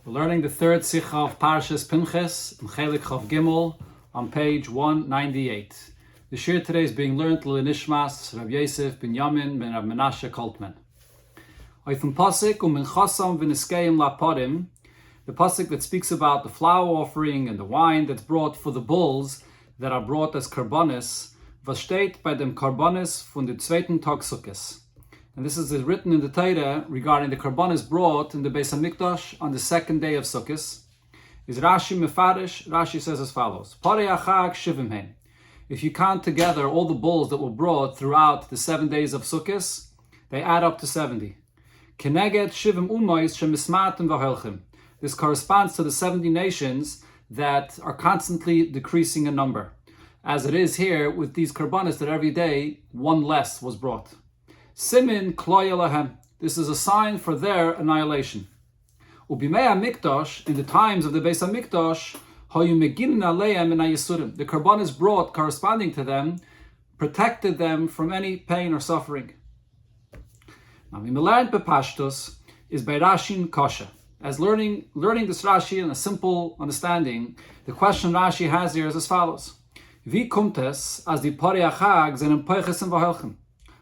We're learning the third Sikha of Parshas Pinchas in Chelek Chav Gimel on page 198. The shir today is being learned L'Nishmas Rabbi Yosef ben Yamin ben Rav Menashe Koltman. Oifum pasuk u'minchasam v'niskeim lapodim, the pasuk that speaks about the flour offering and the wine that's brought for the bulls that are brought as karbonis, was steht bei dem karbonis von der zweiten Tag Sukkos. And this is written in the Torah regarding the karbonis brought in the Beis HaMikdash on the second day of Sukkos. Is Rashi mefarish? Rashi says as follows: Parei achag shivim heim. If you count together all the bulls that were brought throughout the 7 days of Sukkos, they add up to 70. Keneged shivim umois shemismatim v'helchim. This corresponds to the 70 nations that are constantly decreasing in number, as it is here with these karbonis that every day one less was brought. Simin kloya lahem. This is a sign for their annihilation. Ubimei HaMikdash, in the times of the Beis HaMikdash, hayu meginin aleim min hayisurim. The karbonis brought corresponding to them protected them from any pain or suffering. Now, we learned bepashtos is by Rashin Kasha. As learning this Rashi in a simple understanding, the question Rashi has here is as follows: Vi kumtes as di parei achag zenen poiches and v'helchem.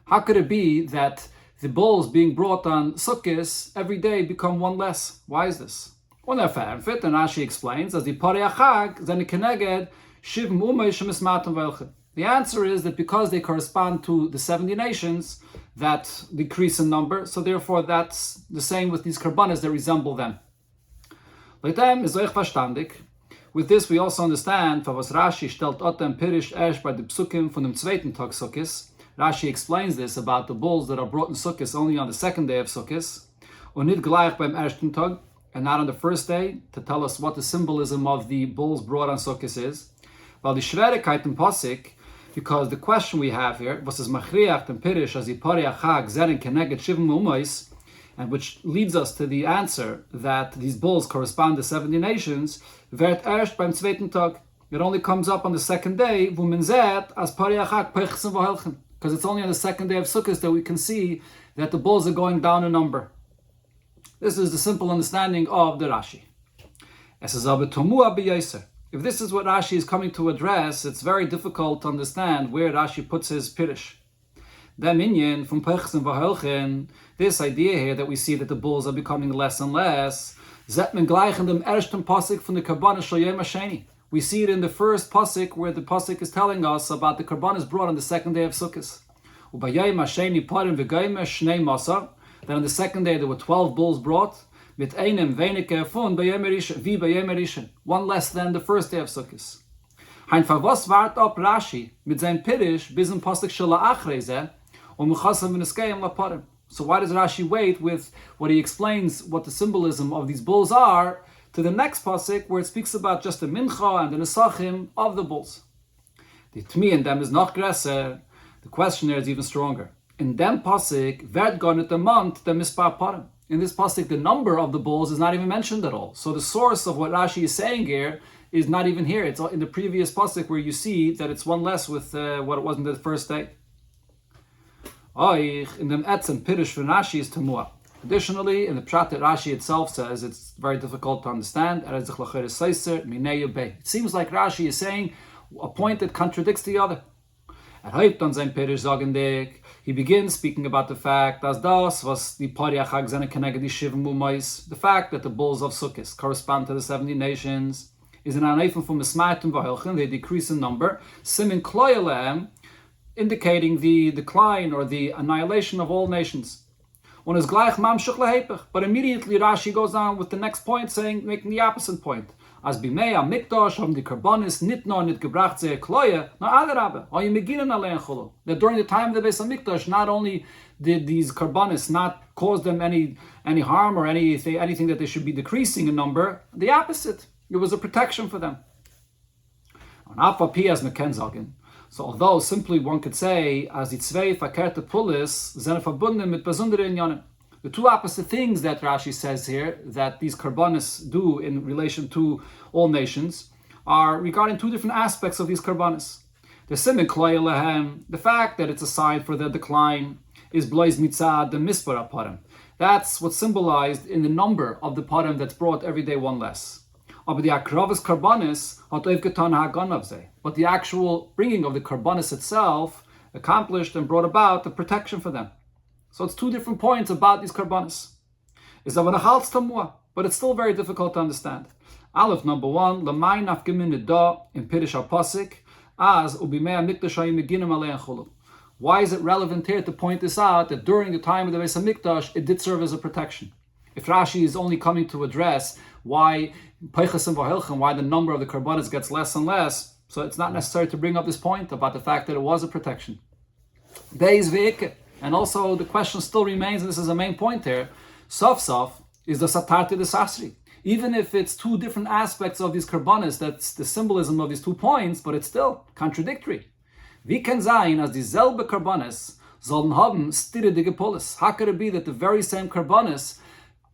How could it be that the bulls being brought on Sukkos every day become one less? Why is this? Well, and Rashi explains, as the parei achag zenen keneged shiv umay shemismatim v'helchem. The answer is that because they correspond to the 70 nations that decrease in number, so therefore that's the same with these karbanas that resemble them. With this we also understand, was Rashi stellt otem pirish erst bei de psukim von dem zweiten Tag Sukkos. Rashi explains this about the bulls that are brought in Sukkos only on the second day of Sukkos, und nicht gleich beim ersten Tag, and not on the first day, to tell us what the symbolism of the bulls brought on Sukkos is. While the Schwerigkeit in Pasik, because the question we have here, was is machriach and pirish as the parei achag zeren keneged shivim umois, and which leads us to the answer that these bulls correspond to 70 nations, wird erst beim zweiten Tag. It only comes up on the second day, wo man zet as parei achag poichsen v'helchen, because it's only on the second day of Sukkot that we can see that the bulls are going down in number. This is the simple understanding of the Rashi. Es is aber tomua b'yoser. If this is what Rashi is coming to address, it's very difficult to understand where Rashi puts his pirish. The minyan from Pechsen v'helchen, this idea here that we see that the bulls are becoming less and less, zet men gleich in dem ersten pasuk from the karbanos shel yom hasheni. We see it in the first pasuk where the pasuk is telling us about the karbanos brought on the second day of Sukkos. Ubayayim hasheni parim v'goyim shnei masar. Then on the second day there were 12 bulls brought. Mit einem weniger von bayom rishon, wie bayom rishon, one less than the first day of Sukkos. Hein was wart up Rashi mit seinem pirish bis im pasuk shel achrei umchasam v'niskeim laparim. So why does Rashi wait with what he explains what the symbolism of these bulls are to the next pasuk where it speaks about just the mincha and the nesachim of the bulls? The tmi in them is noch größer. The question there is even stronger. In them pasuk werd gonet the month the mispar parim. In this pasuk, the number of the bulls is not even mentioned at all. So the source of what Rashi is saying here is not even here. It's in the previous pasuk where you see that it's one less with what it was in the first day. In the etzem pirish for Rashi is temua. Additionally, in the pshat that Rashi itself says, it's very difficult to understand. It seems like Rashi is saying a point that contradicts the other. He begins speaking about the fact as das was the parei achag zenen keneged shivim umois. The fact that the bulls of Sukkos correspond to the 70 nations is an anayfim from mismatim v'helchen. They decrease in number. Simin kloya lehem, indicating the decline or the annihilation of all nations. One is gleich mamshich lehepech. But immediately Rashi goes on with the next point, making the opposite point. As bimei HaMikdash haben die karbonis nit gebracht ze kloya, no adarabbe, hayu meginen alein chulu. That during the time of the Beis HaMikdash, not only did these karbonis not cause them any harm or anything that they should be decreasing in number, the opposite. It was a protection for them. So although simply one could say, as die zwei verkehrte Pulis sind verbunden mit besonderen Inyanim. The two opposite things that Rashi says here, that these karbonis do in relation to all nations, are regarding two different aspects of these karbonis. The simin kloya lehem, the fact that it's a sign for their decline, is blois mitzad the mispar aparim. That's what's symbolized in the number of the parim that's brought every day one less. But the actual bringing of the karbanis itself accomplished and brought about the protection for them. So it's two different points about these karbanis. But it's still very difficult to understand. Aleph, number one, Lamai nafgemin nida in Pirish al-Pasik as ubimei mikdash hayim meginim alei chulu. Why is it relevant here to point this out that during the time of the Beis HaMikdash it did serve as a protection? If Rashi is only coming to address why Pinchas and why the number of the karbanis gets less and less, so it's not necessary to bring up this point about the fact that it was a protection. Beis ve'ike, and also the question still remains, and this is the main point here, Sof is the Satarti the Sasri. Even if it's two different aspects of these karbanis, that's the symbolism of these 2 points, but it's still contradictory. Wie kann sein, as dieselbe karbanis sollen haben stiridige polis? How could it be that the very same karbanis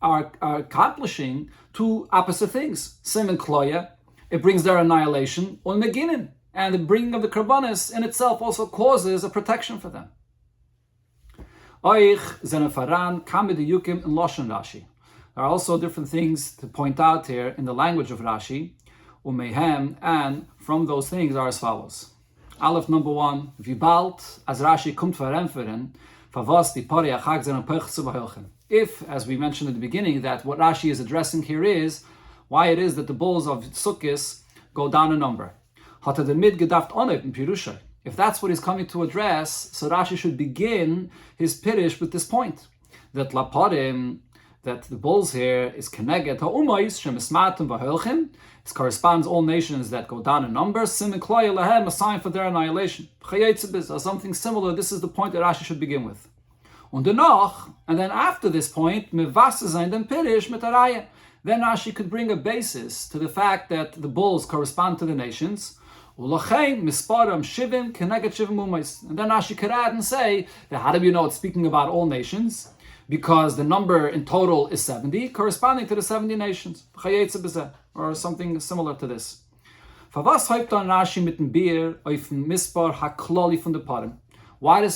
are accomplishing 2 opposite things? Simen kloya, it brings their annihilation, und meginin, and the bringing of the karbanis in itself also causes a protection for them. Oich zenefaran kamed yukim in loshen Rashi. There are also different things to point out here in the language of Rashi, umehem, and from those things are as follows. Aleph, number one, vibalt, as Rashi kommt verempferen, favos di pari achag zen apech zu behelchen. If, as we mentioned at the beginning, that what Rashi is addressing here is why it is that the bulls of Sukkis go down a number. Hat the mid gedaft onet in Pirusha. If that's what he's coming to address, so Rashi should begin his Pirish with this point, that laparim, that the bulls here is keneged ha'umayis shemismatum v'helchim. It corresponds all nations that go down in number. Simen kloya lehem, a sign for their annihilation. Or something similar. This is the point that Rashi should begin with. And then after this point, mevasses then pirish mitaraya. Then Rashi could bring a basis to the fact that the bulls correspond to the nations. And then Rashi could add and say that how do you know it's speaking about all nations? Because the number in total is 70, corresponding to the 70 nations. Or something similar to this. Why does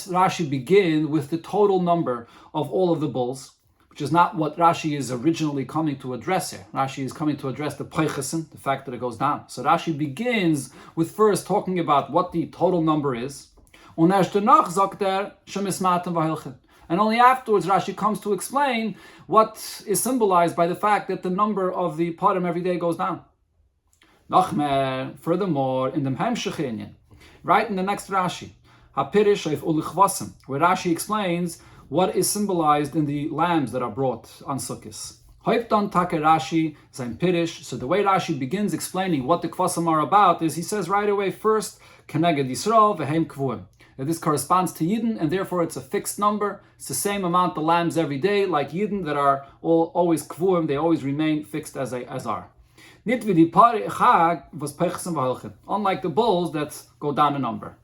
Rashi begin with the total number of all of the bulls, which is not what Rashi is originally coming to address here. Rashi is coming to address the peichesin, the fact that it goes down. So Rashi begins with first talking about what the total number is. And only afterwards Rashi comes to explain what is symbolized by the fact that the number of the parim every day goes down. Furthermore, in the Hemshech, right in the next Rashi, where Rashi explains what is symbolized in the lambs that are brought on Sukkot. So the way Rashi begins explaining what the kvasim are about is he says right away first, Keneged Yisrael v'hem kvuim. That this corresponds to Yidden, and therefore it's a fixed number. It's the same amount the lambs every day, like Yidden that are always kvuim, they always remain fixed as are. Unlike the bulls that go down a number.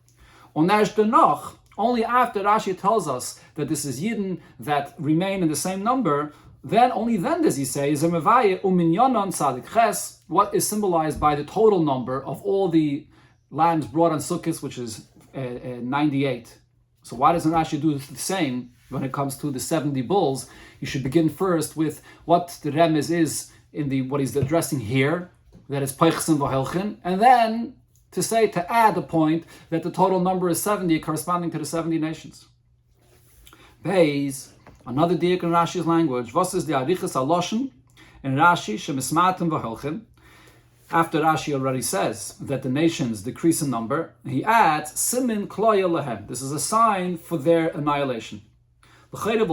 Only after Rashi tells us that this is Yidden that remain in the same number, only then does he say, what is symbolized by the total number of all the lambs brought on Sukkot, which is 98. So why doesn't Rashi do the same when it comes to the 70 bulls? You should begin first with what the remez is in what he's addressing here, that is peichsim v'helchin, and then to add the point that the total number is 70, corresponding to the 70 nations. Beis, another diak in Rashi's language, was is the arichas aloshen in Rashi shemismatim v'helchin. After Rashi already says that the nations decrease in number, he adds simin kloya lehem. This is a sign for their annihilation. It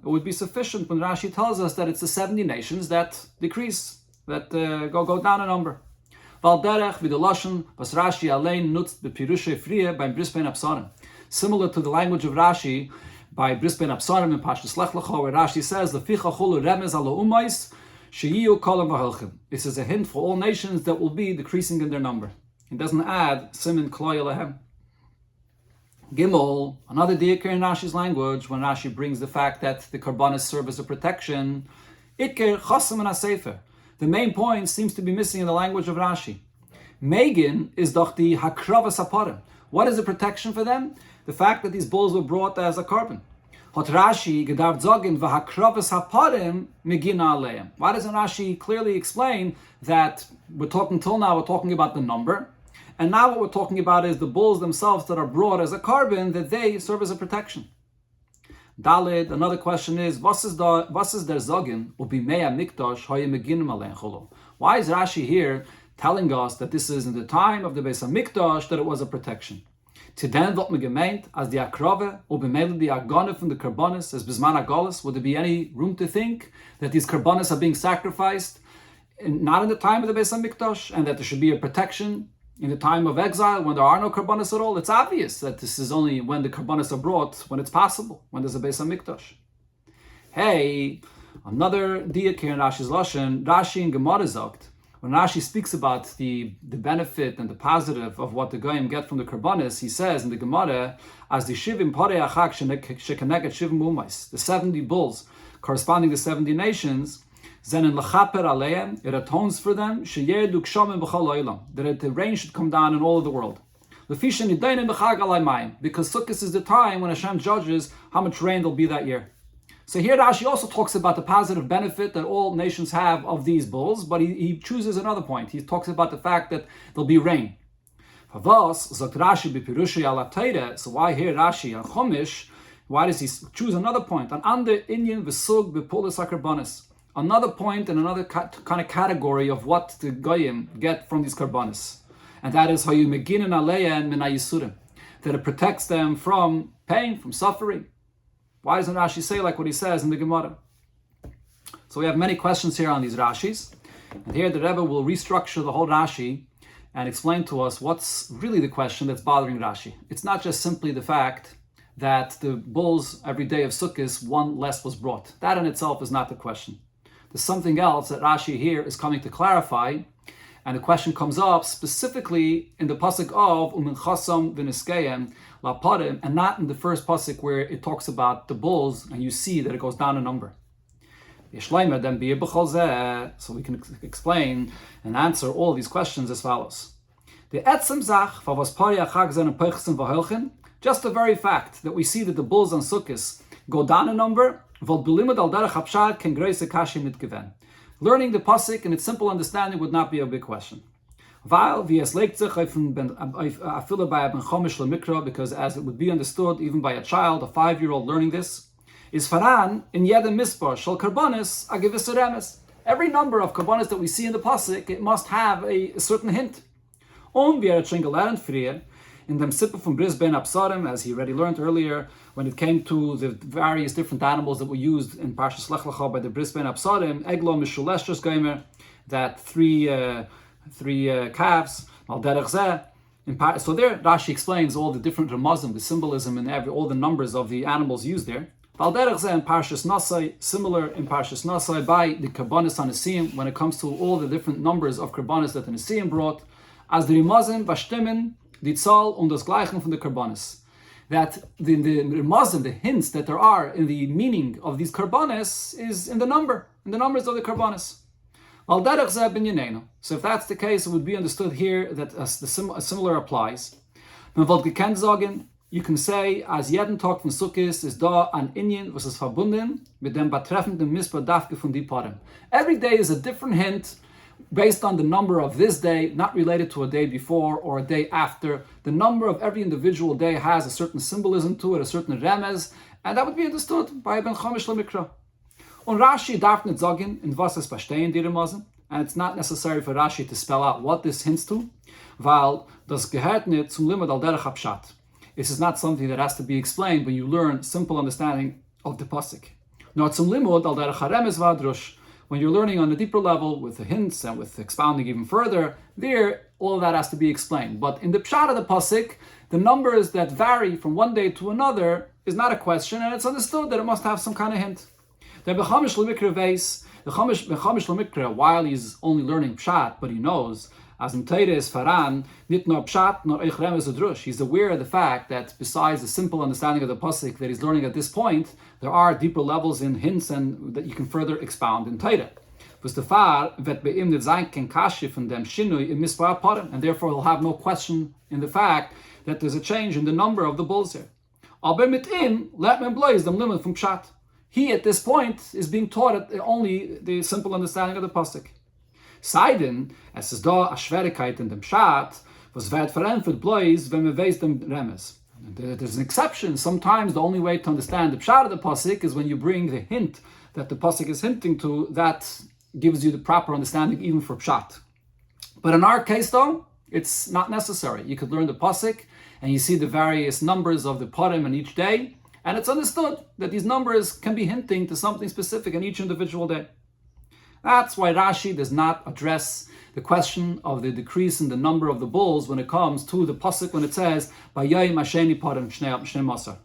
would be sufficient when Rashi tells us that it's the 70 nations that decrease, that go down a number. Similar to the language of Rashi by Brisbein Absarim and Pashtus Lech Lecha, where Rashi says, this is a hint for all nations that will be decreasing in their number. It doesn't add simin kloya lehem. Gimel, another diakir in Rashi's language, when Rashi brings the fact that the karbanis serve as a protection, Iker chasam and asefer. The main point seems to be missing in the language of Rashi. Megin is doch the hakravas haparim. What is the protection for them? the fact that these bulls were brought as a carbon. Hot Rashi gedarf zogen v'hakravas haparim megina aleim. Why doesn't Rashi clearly explain that we're talking about the number, and now what we're talking about is the bulls themselves that are brought as a carbon, that they serve as a protection. Daled, another question is, was is der zogen ubimea mikdash hoye meginim aleim cholo? Why is Rashi here telling us that this is in the time of the Beis HaMikdash that it was a protection? To then what me gemeint as the akrove ubimele the agone from the karbonis as bisman agolis. Would there be any room to think that these karbonis are being sacrificed not in the time of the Beis HaMikdash, and that there should be a protection in the time of exile when there are no karbonis at all? It's obvious that this is only when the karbonis are brought, when it's possible, when there's a Beis HaMikdash. Hey, another diak here in Rashi's Lashon, Rashi in Gemara sagt, when Rashi speaks about the benefit and the positive of what the Goyim get from the Karbonis, he says in the Gemara, as the Shivim Parei Achak Shekeneget Shivim Umais, the 70 bulls corresponding to 70 nations, Zenen Lachaper Aleim, it atones for them, Sheyedu Kshamim B'chol Oilam, that the rain should come down in all of the world. Because Sukkot is the time when Hashem judges how much rain there'll be that year. So here Rashi also talks about the positive benefit that all nations have of these bulls, but he chooses another point. He talks about the fact that there'll be rain. So why here Rashi on Chumash, why does he choose another point? Another point and another kind of category of what the Goyim get from these karbonis. And that is that it protects them from pain, from suffering. Why doesn't Rashi say like what he says in the Gemara? So we have many questions here on these Rashis. And here the Rebbe will restructure the whole Rashi and explain to us what's really the question that's bothering Rashi. It's not just simply the fact that the bulls every day of Sukkot, one less was brought. That in itself is not the question. There's something else that Rashi here is coming to clarify, and the question comes up specifically in the pasuk of Umin Chasam V'Niskayim Laparim, and not in the first pasuk where it talks about the bulls, and you see that it goes down a number. So we can explain and answer all these questions as follows. Just the very fact that we see that the bulls on Sukkot go down a number, learning the pasuk in its simple understanding would not be a big question. Because as it would be understood even by a child, a 5-year-old learning this, is faran in yedem mispar shel karbonis agivis remes. Every number of karbonis that we see in the pasuk, it must have a certain hint. In them sippa from Brisbane Absarim, as he already learned earlier, when it came to the various different animals that were used in Parshas Lech Lecha by the Brisbane Absarim, Eglo Mishuleshus Geimer, that three calves, Al Derech Zeh. So there, Rashi explains all the different ramazim, the symbolism, and all the numbers of the animals used there. Al Derech Zeh in Parshas Nasai, similar in Parshas Nasai by the Karbonis on Nesiim, when it comes to all the different numbers of Karbonis that the Nesiim brought, as the Rimazim, Vashtimin, die Zahl und das Gleichen von der Karbonis. That the Ramazim, the hints that there are in the meaning of these Karbonis is in the numbers of the Karbonis. So if that's the case, it would be understood here that a similar applies. You can say, as jeden Tag von Sukkot ist da an Inyan, was ist verbunden mit dem betreffenden Mispar Dafke von die Parim. Every day is a different hint based on the number of this day, not related to a day before or a day after. The number of every individual day has a certain symbolism to it, a certain remez, and that would be understood by Ben Chamish Lemikra. Und Rashi darf nicht sagen, in was es verstehen die Remezim, and it's not necessary for Rashi to spell out what this hints to, weil das gehört nicht zum Limud al derech hapshat. This is not something that has to be explained when you learn simple understanding of the pasuk. Nor zum Limud al derech haremez v'adrush. When you're learning on a deeper level with the hints and with expounding even further, there, all of that has to be explained. But in the pshat of the pasuk, the numbers that vary from one day to another is not a question, and it's understood that it must have some kind of hint. The Chamish Lemikra, while he's only learning pshat, but he knows, as in Teire is faran, nit nor pshat nor eich remez udrush. He's aware of the fact that besides the simple understanding of the pasuk that he's learning at this point, there are deeper levels in hints and that you can further expound in Teire. And therefore he'll have no question in the fact that there's a change in the number of the bulls here. Aber mit ihm, let man blaze dem limit from Pshat. He, at this point, is being taught only the simple understanding of the Pasuk. Seiden, es ist da a Schwierigkeit in dem Pshat, was wird verämpft blaze, wenn man weiß dem Remes. There's an exception. Sometimes the only way to understand the Pshat of the Pasuk is when you bring the hint that the Pasuk is hinting to, that gives you the proper understanding even for Pshat. But in our case, though, it's not necessary. You could learn the Pasuk, and you see the various numbers of the Parim in each day, and it's understood that these numbers can be hinting to something specific in each individual day. That's why Rashi does not address the question of the decrease in the number of the bulls when it comes to the Pasuk when it says, Vayayim Hasheni Parim Shnei Masar.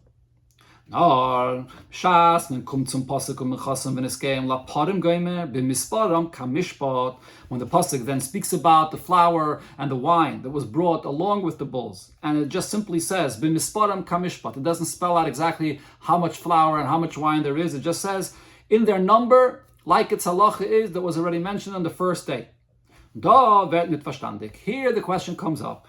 Nor, Shas, man kommt zum Pasuk Mechasam v'neskeim la Parim goymer b'misparam kamishpat. When the Pasuk then speaks about the flour and the wine that was brought along with the bulls, and it just simply says b'misparam kamishpat. It doesn't spell out exactly how much flour and how much wine there is. It just says in their number, like its halacha is that was already mentioned on the first day. Da wird nicht verstandig. Here the question comes up.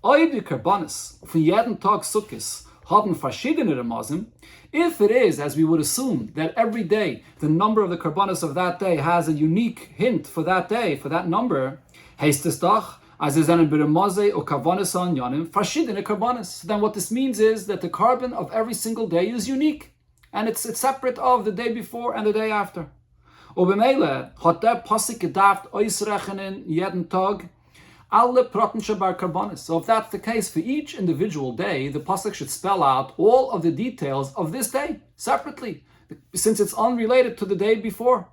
Oy die Karbanis von jeden Tag Sukkis haben verschiedene Ramazim. If it is, as we would assume, that every day the number of the Karbanis of that day has a unique hint for that day, for that number, heißt es doch, as es einen Beramaze o Karbanis an Yanim, verschiedene Karbanis. Then what this means is that the carbon of every single day is unique, and it's separate of the day before and the day after. Obemele hat der Pasuk gedacht ausrechnen jeden Tag alle Praten shebar Karbanis. So if that's the case, for each individual day, the Pasuk should spell out all of the details of this day separately, since it's unrelated to the day before.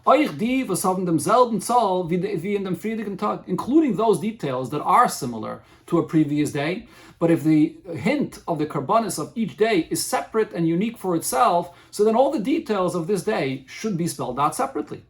Euch die, was haben demselben Zahl wie in dem friedigen Tag, including those details that are similar to a previous day. But if the hint of the Karbanis of each day is separate and unique for itself, so then all the details of this day should be spelled out separately.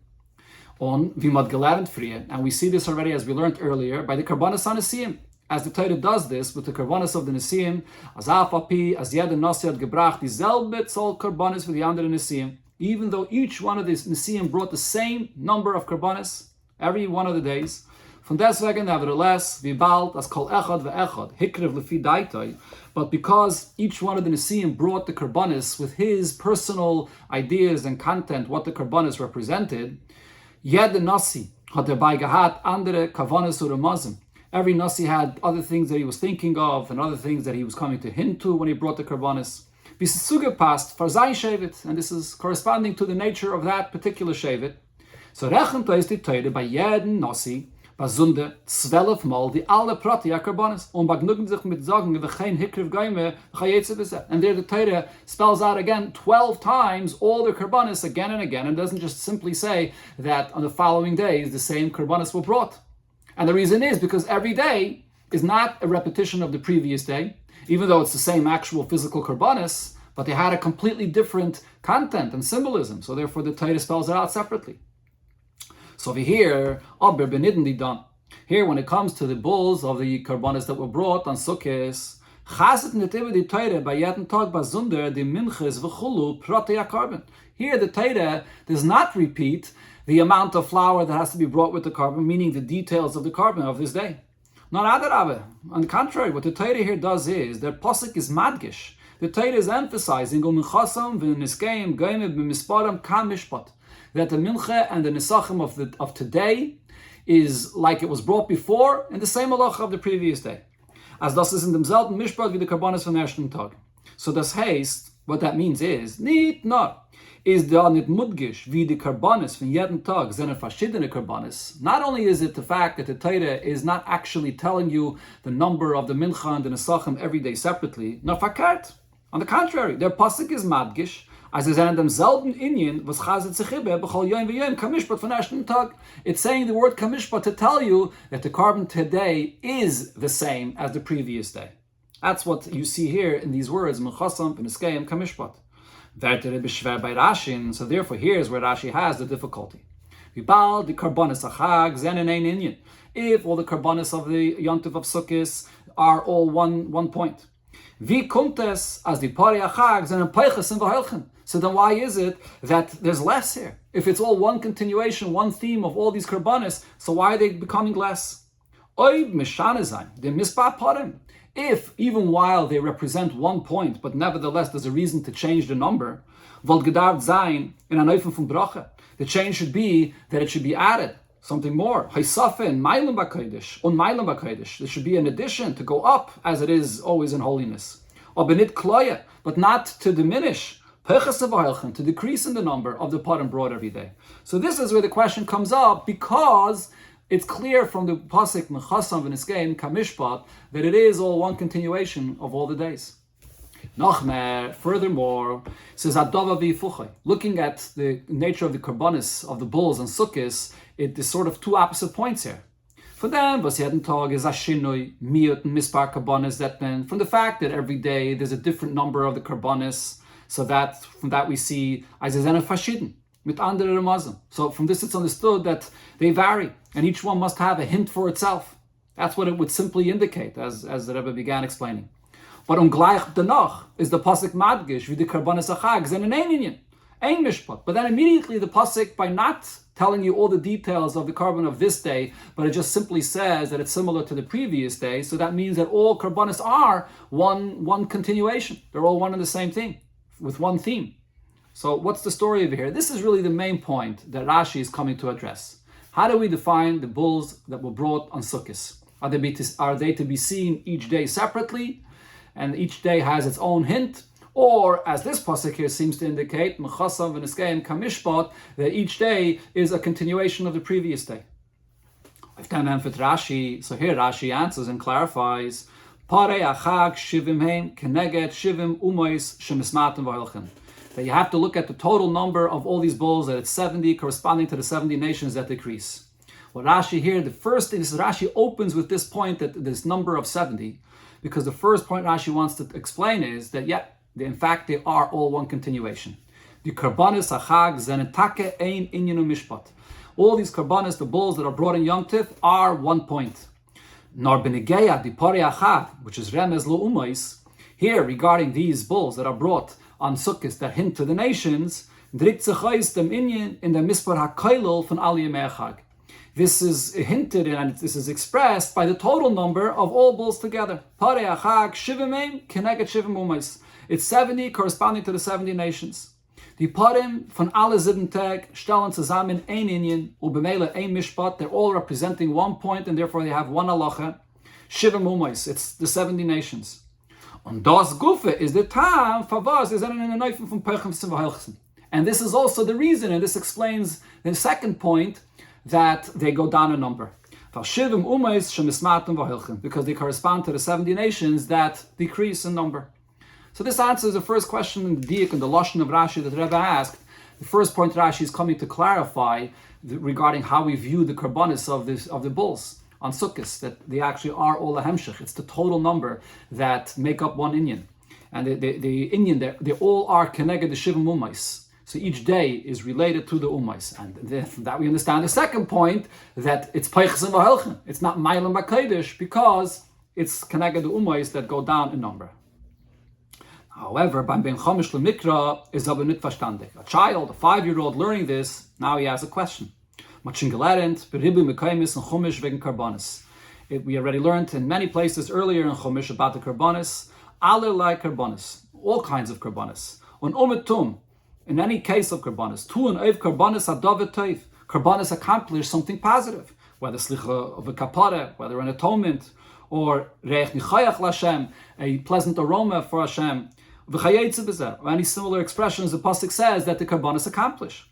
On wie man gelernt früher, and we see this already as we learned earlier, by the Karbanis on Nesiyim. As the Torah does this with the Karbanis of the Nesiyim, as Afapi, as jeder Nasi hat gebracht, dieselbe Zoll Karbanis für die andere Nesiyim. Even though each one of these Nesiyim brought the same number of Karbanis every one of the days, von deswegen, nevertheless, wie bald as kol echad ve'echad, hikrev lefi daitoi, but because each one of the Nesiyim brought the Karbanis with his personal ideas and content, what the Karbanis represented, jeder Nasi hat dabei gehabt andere Kavanis or Ramazim. Every Nasi had other things that he was thinking of and other things that he was coming to hint to when he brought the Karbanis. Bis es zugepasst for sein Shevet, and this is corresponding to the nature of that particular Shevet. So rechnet ist die Teure bei jedem Nasi, bei Sunde 12 Mal die alle Prati Karbanis und begnügen sich mit sagen, wir kein Hikriv Geime, and there the Teure spells out again 12 times all the Karbanis again and again, and doesn't just simply say that on the following days the same Karbanis were brought. And the reason is because every day is not a repetition of the previous day, even though it's the same actual physical Karbanis, but they had a completely different content and symbolism, so therefore the Torah spells it out separately. So over here, aber benidden die dan. Here, when it comes to the bulls of the Karbanis that were brought on Sukkot, chaset netiv die Torah by jeden Tag bazunder die minches v'chulu prati carbon. Here, the Torah does not repeat the amount of flour that has to be brought with the carbon, meaning the details of the carbon of this day. Not adarabah. On the contrary, what the Torah here does is that Pasuk is madgish. The Torah is emphasizing that the mincha and the nisachim of today is like it was brought before in the same halacha of the previous day. As das ist in demselben Mishpat wie the Karbanis von ersten Tag. So das heißt, what that means is, nicht nur is da nicht mudgish wie die Karbanis von jeden Tag sind verschiedene Karbanis. Not only is it the fact that the Torah is not actually telling you the number of the mincha and the nisachim every day separately, nor verkehrt. On the contrary, their pasuk is madgish, as is in demselben Inyan was chazet zechibe b'chol yom v'yom kamishpat von ersten Tag. It's saying the word kamishpat to tell you that the carbon today is the same as the previous day. That's what you see here in these words, mechasam v'niskeim kamishpat. So therefore, here's where Rashi has the difficulty. If all the karbanis of the Yontif of Sukkot are all one point. So then why is it that there's less here? If it's all one continuation, one theme of all these karbanis, so why are they becoming less? If, even while they represent 1 point, but nevertheless there's a reason to change the number, wollt gedarft sein in a Neufen von Brache. The change should be that it should be added, something more. Haisafen, Meilen Bakaidish, und Meilen Bakaidish. There should be an addition to go up, as it is always in holiness. Aber nicht kloye, but not to diminish, to decrease in the number of the pot and brought every day. So this is where the question comes up, because it's clear from the pasuk Mechasam v'niskein kamishpat that it is all one continuation of all the days. Nachmer, furthermore, says Adava v'yifuchay. Looking at the nature of the karbanis of the bulls and sukkahs, it is sort of two opposite points here. For them, was jeden Tag is a shinoi miut and mispar karbanis that then from the fact that every day there's a different number of the karbanis, so that from that we see as a fashidin mit andere Ramazan. So from this it's understood that they vary, and each one must have a hint for itself. That's what it would simply indicate, as the Rabbi began explaining. But gleich danach is the pasuk madgish with the karbanis achag and an ein mishpat. But then immediately the pasuk, by not telling you all the details of the carbon of this day, but it just simply says that it's similar to the previous day. So that means that all karbanis are one continuation. They're all one and the same thing with one theme. So what's the story over here? This is really the main point that Rashi is coming to address. How do we define the bulls that were brought on Sukkot? Are they to be seen each day separately, and each day has its own hint? Or, as this pasuk here seems to indicate, Mechasav v'niskeim kamishpat, that each day is a continuation of the previous day. Rashi, so here Rashi answers and clarifies, Parei achag shivim heim keneged shivim umois shemismatim v'holchem. That you have to look at the total number of all these bulls, that it's 70, corresponding to the 70 nations that decrease. Well, Rashi here, the first thing is Rashi opens with this point, that this number of 70, because the first point Rashi wants to explain is that, in fact, they are all one continuation. The karbanis achag zenetake ein inyanu mishpat. All these karbanis, the bulls that are brought in Yom Tif, are 1 point. Nor benegeya di pari achag, which is remez lo umais. Here, regarding these bulls that are brought on Sukkot that hint to the nations, drikt zechais dem inyan in the mispar hakailol von al yemei achag. This is hinted and this is expressed by the total number of all bulls together. Parei achag shivim keneged shivim umais. It's 70 corresponding to the 70 nations. Die Parim von alle 7 Tag stellen zusammen ein Inyan ubemele ein Mishpat. They're all representing 1 point, and therefore they have one halacha. Shivim umais. It's the 70 nations. Und das Gufe is the time for was is in a knife from Pechem Simvahelchsen. And this is also the reason, and this explains the second point, that they go down a number. Because they correspond to the 70 nations that decrease in number. So this answers the first question in the Diak and the Lashon of Rashi that the Rebbe asked. The first point Rashi is coming to clarify regarding how we view the karbanis of the bulls on Sukkot, that they actually are all a hemshech. It's the total number that make up one inyan. And the inyan, they all are keneged the shivim umais. So each day is related to the umais. And from that we understand the second point, that it's peiches and vahelchen. It's not meilen bakaidish, because it's keneged the umais that go down in number. However, beim Ben Chomish Lemikra is aber nicht verstandig. A child, a 5-year-old learning this, now he has a question. We already learned in many places earlier in Chumash about the karbanis, allerlei karbanis, all kinds of karbanis. In any case of karbanis, karbanis accomplish something positive, whether slicha of a kapara, whether an atonement, or reich nichayach l'Hashem, a pleasant aroma for Hashem, or any similar expressions the pasuk says that the karbanis accomplish.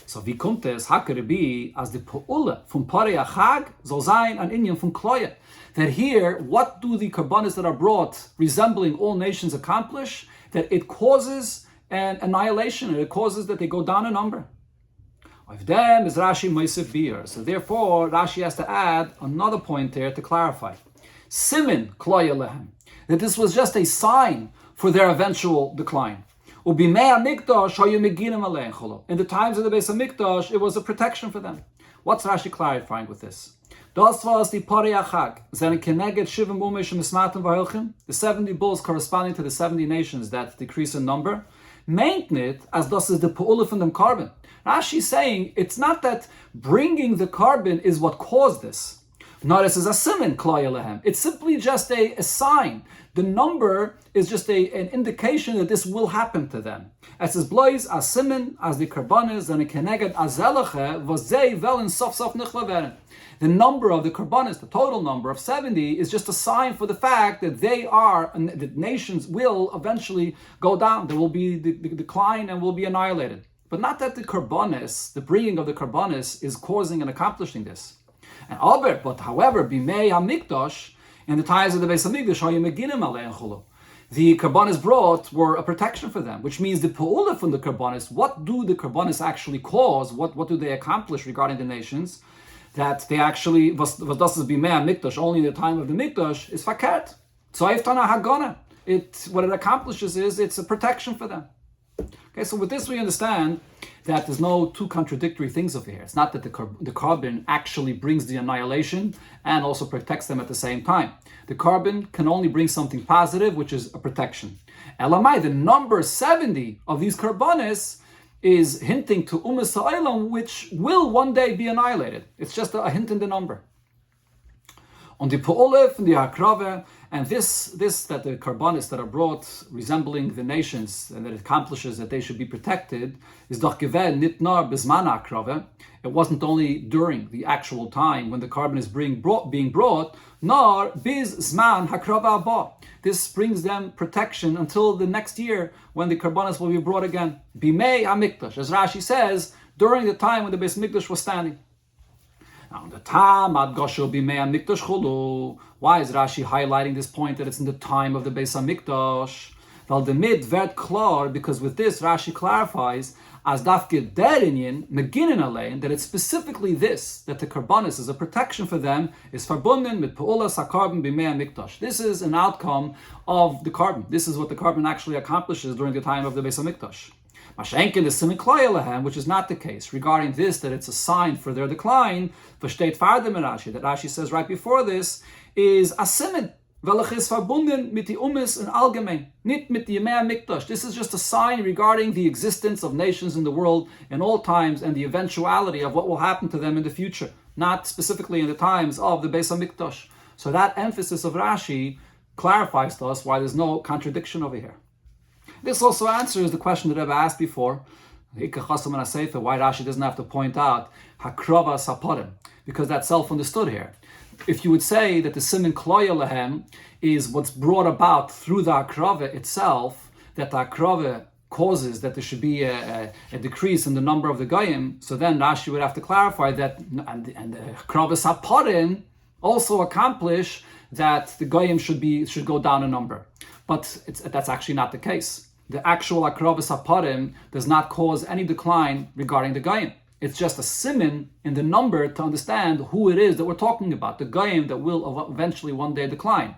So wie kommt es, how could it be, as the Po'ula from Parei Achag soll sein an Inyan from Kloye? That here, what do the karbanis that are brought, resembling all nations, accomplish? That it causes an annihilation, and it causes that they go down a number. Of them is Rashi Meisif Bir. So therefore, Rashi has to add another point there to clarify. Simin Kloye Lehem. That this was just a sign for their eventual decline. In the times of the Beis HaMikdash, it was a protection for them. What's Rashi clarifying with this? The 70 bulls corresponding to the 70 nations that decrease in number, meint as das is the Po'ula from them carbon. Rashi is saying it's not that bringing the carbon is what caused this, Notice is a siman kloya lehem. It's simply just a sign. The number is just an indication that this will happen to them. As is blois as siman as the karbanis and a keneged azelache vazei velen sof sof nichleveren. The number of the karbanis, the total number of 70, is just a sign for the fact that the nations will eventually go down. There will be the decline and will be annihilated. But not that the karbanis, the bringing of the karbanis, is causing and accomplishing this. And however, bimei hamikdash, in the times of the Beis Hamikdash, the karbanis brought were a protection for them, which means the pa'ula from the karbanis. What do the karbanis actually cause? What do they accomplish regarding the nations? That they actually was das is bimei hamikdash only in the time of the mikdash is fakert. Tzoiftana hagana. What it accomplishes is it's a protection for them. Okay, so with this we understand that there's no two contradictory things over here. It's not that the carbon actually brings the annihilation and also protects them at the same time. The carbon can only bring something positive, which is a protection. Elamai, the number 70 of these karbanis is hinting to Umas Ha'olam, which will one day be annihilated. It's just a hint in the number. On the Po'olef and the Hakrave, and this that the karbanis that are brought resembling the nations and that it accomplishes that they should be protected is doch gewähnt nit nur bisman hakrave. It wasn't only during the actual time when the carbon is being brought, nor bis zman hakrave haba. This brings them protection until the next year when the karbanis will be brought again. Bimei hamikdash, as Rashi says, during the time when the Beis Mikdash was standing. Now, the time ad gosho bimei hamikdash chulu. Why is Rashi highlighting this point that it's in the time of the Beis Hamikdash? Well, the mid vert klar, because with this Rashi clarifies as dafke derinyin meginin alein that it's specifically this that the karbanis is a protection for them is verbunden mit peulas hakarbon bimei hamikdash. This is an outcome of the carbon. This is what the carbon actually accomplishes during the time of the Beis Hamikdash. Mashenkin is simin kloya lehem, which is not the case. Regarding this, that it's a sign for their decline, versteht fardem in Rashi, that Rashi says right before this, is a simin. Welch is verbunden mit die Umis in allgemein, nicht mit die Yemei Mikdash. This is just a sign regarding the existence of nations in the world in all times and the eventuality of what will happen to them in the future, not specifically in the times of the Beis Hamikdash. So that emphasis of Rashi clarifies to us why there's no contradiction over here. This also answers the question that I've asked before, why Rashi doesn't have to point out hakrava saparim, because that's self-understood here. If you would say that the simin kloya lehem is what's brought about through the hakrava itself, that the hakrava causes that there should be a decrease in the number of the goyim, so then Rashi would have to clarify that, and the hakrava saparim also accomplish that the goyim should go down a number. But that's actually not the case. The actual akravas haparim does not cause any decline regarding the goyim. It's just a simin in the number to understand who it is that we're talking about, the goyim that will eventually one day decline.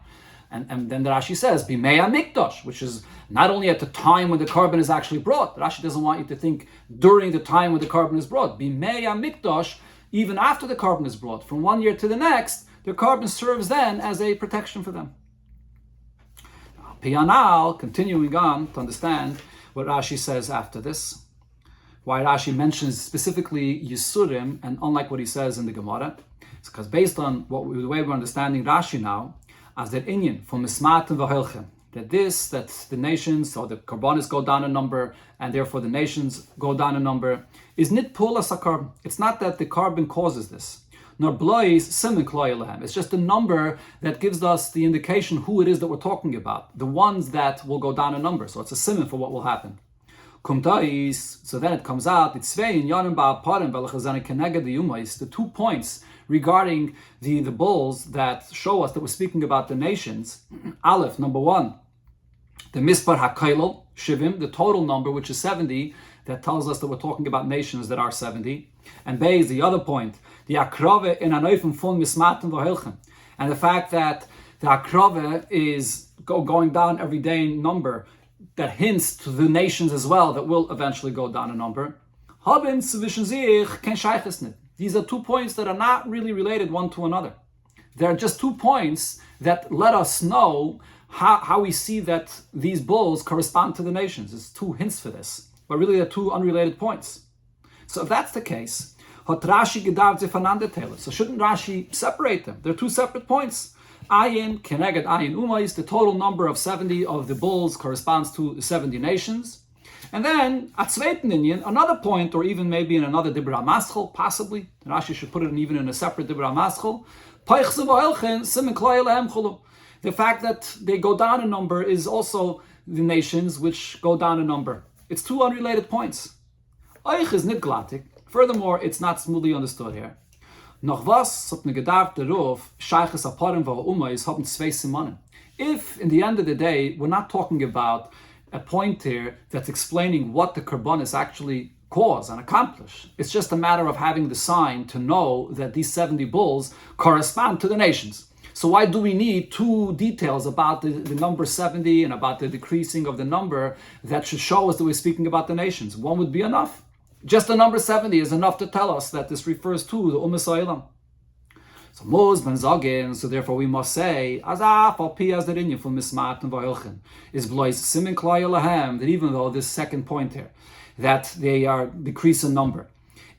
And then the Rashi says, bimei hamikdash, which is not only at the time when the carbon is actually brought. Rashi doesn't want you to think during the time when the carbon is brought. Bimei hamikdash, even after the carbon is brought, from one year to the next, the carbon serves then as a protection for them. Pianal, continuing on to understand what Rashi says after this, why Rashi mentions specifically Yisurim, and unlike what he says in the Gemara, it's because based on the way we're understanding Rashi now, as that inyan from Mismat and Vahelchem, that the nations, or the karbanis go down a number, and therefore the nations go down a number, is nit pula sakar. It's not that the carbon causes this. Nor blois simin kloya lehem. It's just a number that gives us the indication who it is that we're talking about, the ones that will go down a number. So it's a simin for what will happen. So then it comes out, the 2 points regarding the bulls that show us that we're speaking about the nations. Aleph, number 1, the mispar hakailol, shivim, the total number, which is 70, that tells us that we're talking about nations that are 70. And Bay is the other point, the akrave in anoifim fun mismatim v'helchem, and the fact that the akrave is going down every day in number, that hints to the nations as well that will eventually go down a number. These are 2 points that are not really related one to another. They're just 2 points that let us know how we see that these bulls correspond to the nations. There's 2 hints for this, but really they're 2 unrelated points. So if that's the case, hat Rashi gedacht sie voneinander teilen. So shouldn't Rashi separate them? They're two separate points. Ayin, keneged ayin umais, the total number of 70 of the bulls corresponds to 70 nations. And then, at zweiten Inyan, another point, or even maybe in another Dibra Maschel, possibly, Rashi should put it even in a separate Dibra Maschel, the fact that they go down in number is also the nations which go down in number. It's two unrelated points. Eich is nit glatik. Furthermore, it's not smoothly understood here. Noch was hat mir gedacht, der Ruf, Scheiches Aparim Umais haben zwei Simonen. If, in the end of the day, we're not talking about a point here that's explaining what the Karbonis actually cause and accomplish. It's just a matter of having the sign to know that these 70 bulls correspond to the nations. So why do we need two details about the number 70 and about the decreasing of the number that should show us that we're speaking about the nations? One would be enough. Just the number 70 is enough to tell us that this refers to the Umas Ha'olam. So Mos ben Zagin, so therefore we must say, Azaf al pi as the Inyan from Mismat and Vahilchen is blois simin klai lahem, that even though this second point here, that they are decrease in number,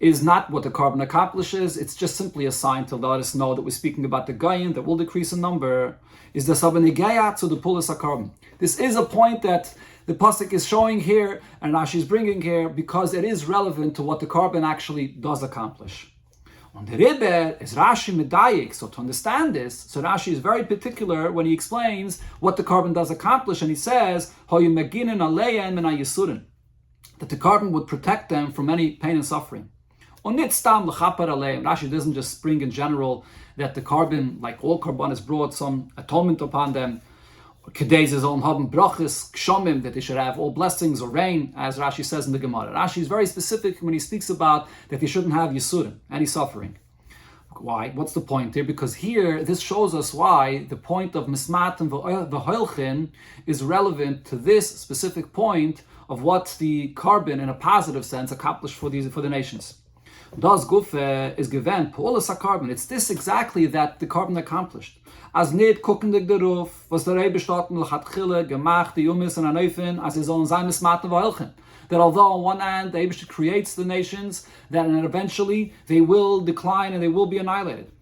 is not what the carbon accomplishes, it's just simply a sign to let us know that we're speaking about the Gayin that will decrease in number, is the Sabanigayat to the Pulis HaCarbon. This is a point that the Pasuk is showing here, and Rashi is bringing here, because it is relevant to what the carbon actually does accomplish. On the Rebbe is Rashi medayik. So to understand this, so Rashi is very particular when he explains what the carbon does accomplish, and he says that the carbon would protect them from any pain and suffering. Rashi doesn't just bring in general that the carbon, like all carbon, has brought some atonement upon them. That they should have all blessings or rain, as Rashi says in the Gemara. Rashi is very specific when he speaks about that they shouldn't have Yisurim, any suffering. Why? What's the point here? Because here, this shows us why the point of Mismat and V'hoilchin is relevant to this specific point of what the carbon, in a positive sense, accomplished for the nations. Das Gufe is given, Polis carbon. It's this exactly that the carbon accomplished. As nid kukendig deruf, was der Rebbe starten l'chatchile gemacht die Yumis and Aneufen as his own sein Mismaten v'hoilchen. That although on one hand the Rebbe creates the nations, that eventually they will decline and they will be annihilated.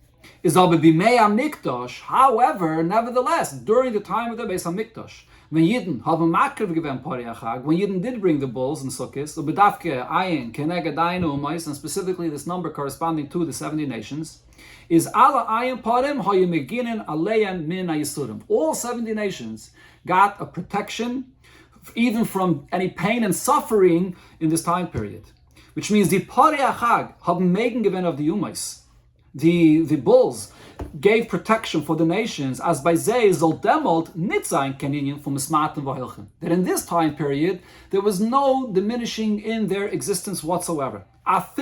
Is aber b'mei HaMikdash, however, nevertheless, during the time of the Beis HaMikdash, when Yidden haben makriv given Pariachag, when Yidden did bring the bulls and sukkahs, ubedavke ayin keneged ayin umais, and specifically this number corresponding to the 70 nations, is ala ayin parim hayimeginin aleyan min ayisurim. All 70 nations got a protection even from any pain and suffering in this time period, which means the Pariachag haben megen given of the umais. The bulls gave protection for the nations, as by Zeh Zoldemolt Nitzain Keninyan from Mismat and Vahilchen. That in this time period, there was no diminishing in their existence whatsoever. Not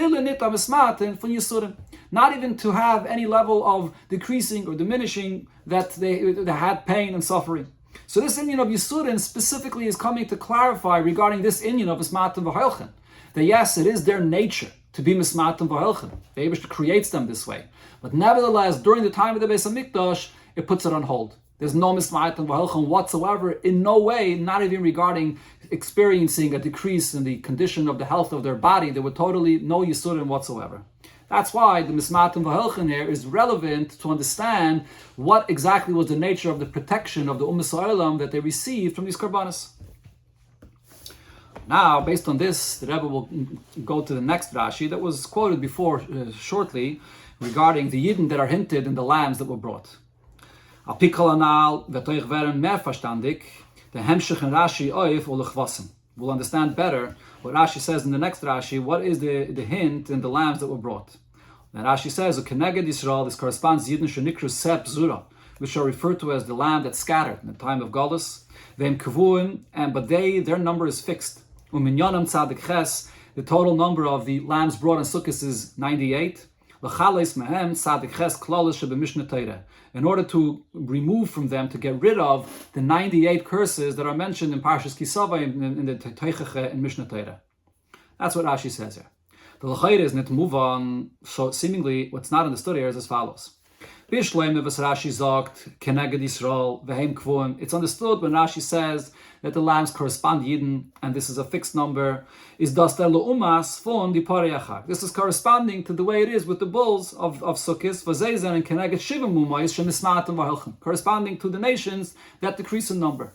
even to have any level of decreasing or diminishing that they had pain and suffering. So this Inyan of Yisurin specifically is coming to clarify regarding this Inyan of Mismat and Vahilchen. That yes, it is their nature to be Mismat and Vahilchen. The Eibush creates them this way. But nevertheless, during the time of the Beis HaMikdash, it puts it on hold. There's no Mismat and Vahilchen whatsoever, in no way, not even regarding experiencing a decrease in the condition of the health of their body. There were totally no Yisurim whatsoever. That's why the Mismat and Vahilchen here is relevant to understand what exactly was the nature of the protection of the Umas Ha'olam that they received from these Karbanis. Now, based on this, the Rebbe will go to the next Rashi that was quoted before shortly regarding the Yidden that are hinted in the lambs that were brought. Al pikal anal v'toich veren mer verstandig, the hemshich and Rashi oif ulechvasim. We'll understand better what Rashi says in the next Rashi. What is the hint in the lambs that were brought? And Rashi says, "Ukeneged Yisrael." This corresponds to Yidden shenikru sep zura, which are referred to as the lamb that scattered in the time of Galus. V'em kavuim, but their number is fixed. Uminyanam tzadik ches. The total number of the lambs brought in Sukkot is 98. In order to remove from them, to get rid of the 98 curses that are mentioned in Parshas Kisava in the Teichache in Mishnah Torah. That's what Rashi says here. The L'chayr is not to move on, so seemingly what's not understood here is as follows. Bishleim was Rashi sagt, Keneged Yisrael, Vehem Kvuim. It's understood when Rashi says that the lambs correspond Yidden, and this is a fixed number, is das der Umas von di Parei. This is corresponding to the way it is with the bulls of Sukkot, Vazezen and Keneged Shivim Umayis, Shemismatim Vahelchem, corresponding to the nations that decrease in number.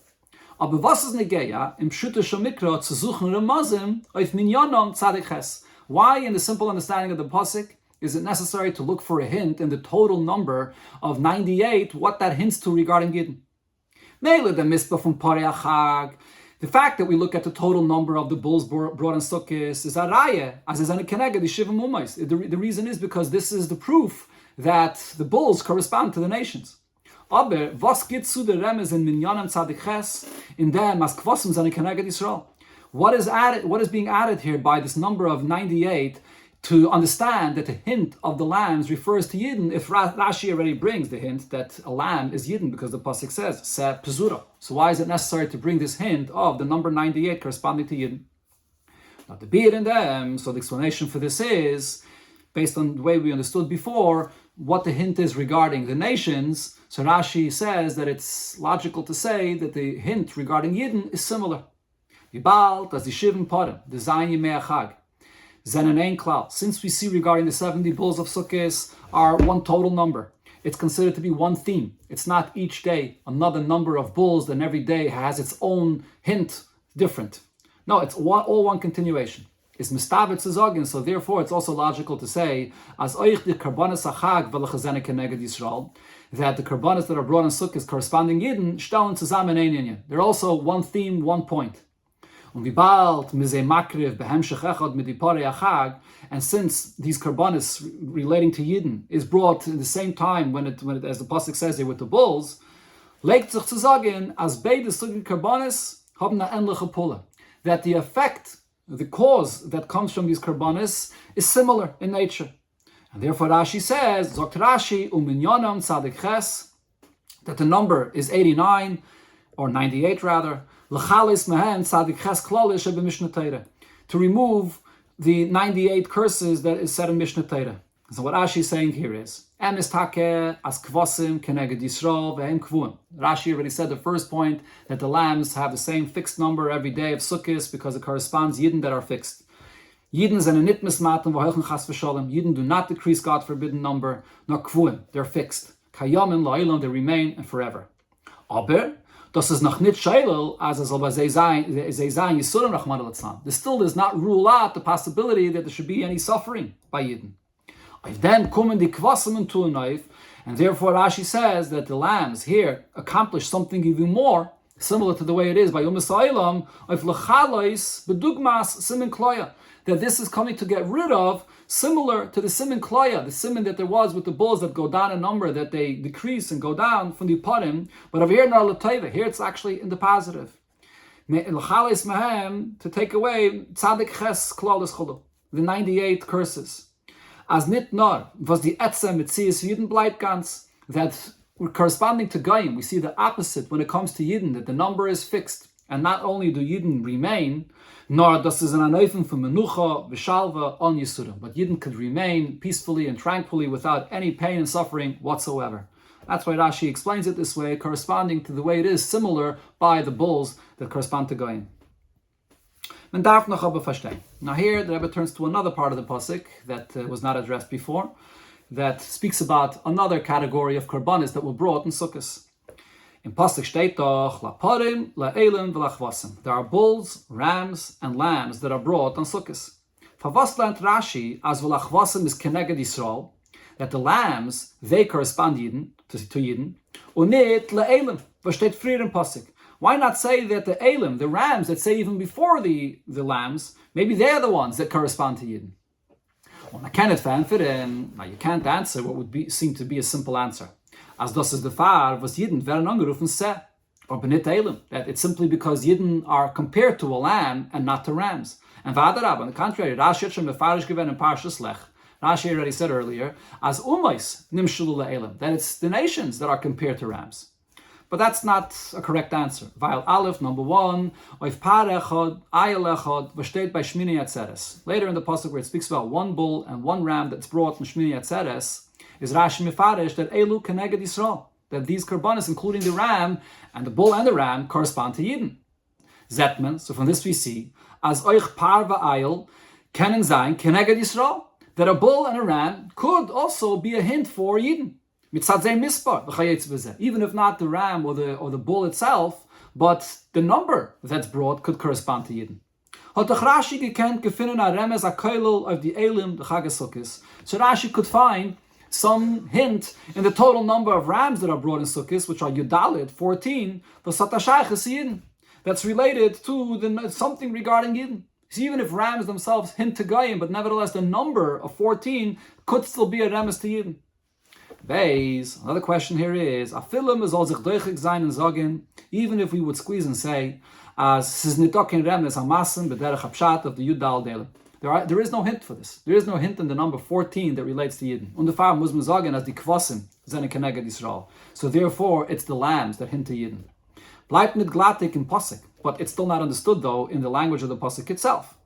Aber was ist Negeya, im Pshuta Shomikra, zu suchen Ramazim, auf Minyanom Tzadik Ches? Why, in the simple understanding of the Pasuk, is it necessary to look for a hint in the total number of 98, what that hints to regarding Yidden? The fact that we look at the total number of the bulls brought in Sukkot is a raya, as is an keneged shivim umais. The reason is because this is the proof that the bulls correspond to the nations. Aber was gibt zu der Remes in Minyanem Tzadik Ches in dem as kvosim zane keneged Yisrael? What is being added here by this number of 98 to understand that the hint of the lambs refers to Yidden, if Rashi already brings the hint that a lamb is Yidden, because the Pasuk says, Se Pezura. So why is it necessary to bring this hint of the number 98 corresponding to Yidden? Now, to be it in them, so the explanation for this is, based on the way we understood before, what the hint is regarding the nations. So Rashi says that it's logical to say that the hint regarding Yidden is similar. Yibal, das die Shivim Podem, the Zayin Yimei Chag. Since we see regarding the 70 bulls of Sukkot are one total number, it's considered to be one theme. It's not each day another number of bulls, then every day has its own hint different. No, it's all one continuation. It's mistavet zogin, so therefore it's also logical to say, as oich the karbanas achag v'lechazene keneged Yisrael, that the karbanas that are brought in Sukkot corresponding Yidden stellen zusammen ein Inyan. They're also one theme, one point. And since these karbanis relating to Yidden is brought in the same time when it as the pasuk says here with the bulls, legt sich zu sagen, as beide sugen karbanis haben eine ähnliche Pulle, that the effect, the cause that comes from these karbanis is similar in nature, and therefore Rashi says, Zokt Rashi uminyanam tzadik ches, that the number is 89 or 98 rather. To remove the 98 curses that is said in Mishnah Torah. So what Rashi is saying here is, Rashi already said the first point, that the lambs have the same fixed number every day of Sukkot because it corresponds Yidden that are fixed. Yidden do not decrease God forbidden number, nor kvuim, they're fixed. Kayamim la'ilam, they remain and forever. Aber das ist noch nicht scheilel, as es aber sei sein Yisurim Rachman al-Tzlan. This still does not rule out the possibility that there should be any suffering by Yidden. Then kommen die Kvasim into a knife, and therefore Rashi says that the lambs here accomplish something even more, similar to the way it is by Umas Ha'ilam, of L'chalois bedugmas simin kloya, that this is coming to get rid of, similar to the simin kloya, the simin that there was with the bulls that go down in number, that they decrease and go down from the parim, but over here in our Lataiva, here it's actually in the positive. L'chalois mehem, to take away tzadik ches klolis chulu, the 98 curses. As nit nor was the etzem mitzias Yidden bleibt ganz, that corresponding to Goyim, we see the opposite when it comes to Yidden, that the number is fixed, and not only do Yidden remain, nor das is an anoifen from menucha v'shalva on Yisurim, but Yidden could remain peacefully and tranquilly without any pain and suffering whatsoever. That's why Rashi explains it this way, corresponding to the way it is similar by the bulls that correspond to Goyim. Now here the Rebbe turns to another part of the pasuk that was not addressed before, that speaks about another category of karbanis that were brought in Sukkot. In pasuk steht doch laparim, laelim, v'lachvasim. There are bulls, rams, and lambs that are brought on Sukkot. Favas lernt Rashi as v'lachvasim is keneged Yisrael, that the lambs they correspond Yidden to Yidden, unit laelim, was steht früher in pasuk. Why not say that the Elim, the rams that say even before the lambs, maybe they're the ones that correspond to Yidden? Well, I can't fanfit, now you can't answer what would seem to be a simple answer. As das is the far, was Yidden werden angerufen se, or benit Elim, that it's simply because Yidden are compared to a lamb and not to rams. And Vadarab, on the contrary, Rashi Shem Mefarish given in Parshas Lech, Rashi already said earlier, as umais nimshulu Elim, that it's the nations that are compared to rams. But that's not a correct answer. Weil Aleph, number one, oif par echad, ayel echad, v'shteit by Shmini Atzeres. Later in the pasuk where it speaks about one bull and one ram that's brought from Shmini Atzeres, is Rashi mefarish that elu keneged Yisrael, that these karbanis, including the ram and the bull and the ram, correspond to Yidden. Zetman, so from this we see, as oich par v'ayel, kenen zayin keneged Yisrael, that a bull and a ram could also be a hint for Yidden. Even if not the ram or the bull itself, but the number that's brought could correspond to Yidden. So Rashi could find some hint in the total number of rams that are brought in Sukkot, which are Yudalit, 14, that's related to something regarding Yidden. So even if rams themselves hint to Goyim, but nevertheless the number of 14 could still be a remes to Yidden. Another question here is, even if we would squeeze and say, as there is no hint for this. There is no hint in the number 14 that relates to Yidden. So therefore, it's the lambs that hint to Yidden. Bleibt mit glatik in Pasuk, but it's still not understood though in the language of the Pasuk itself.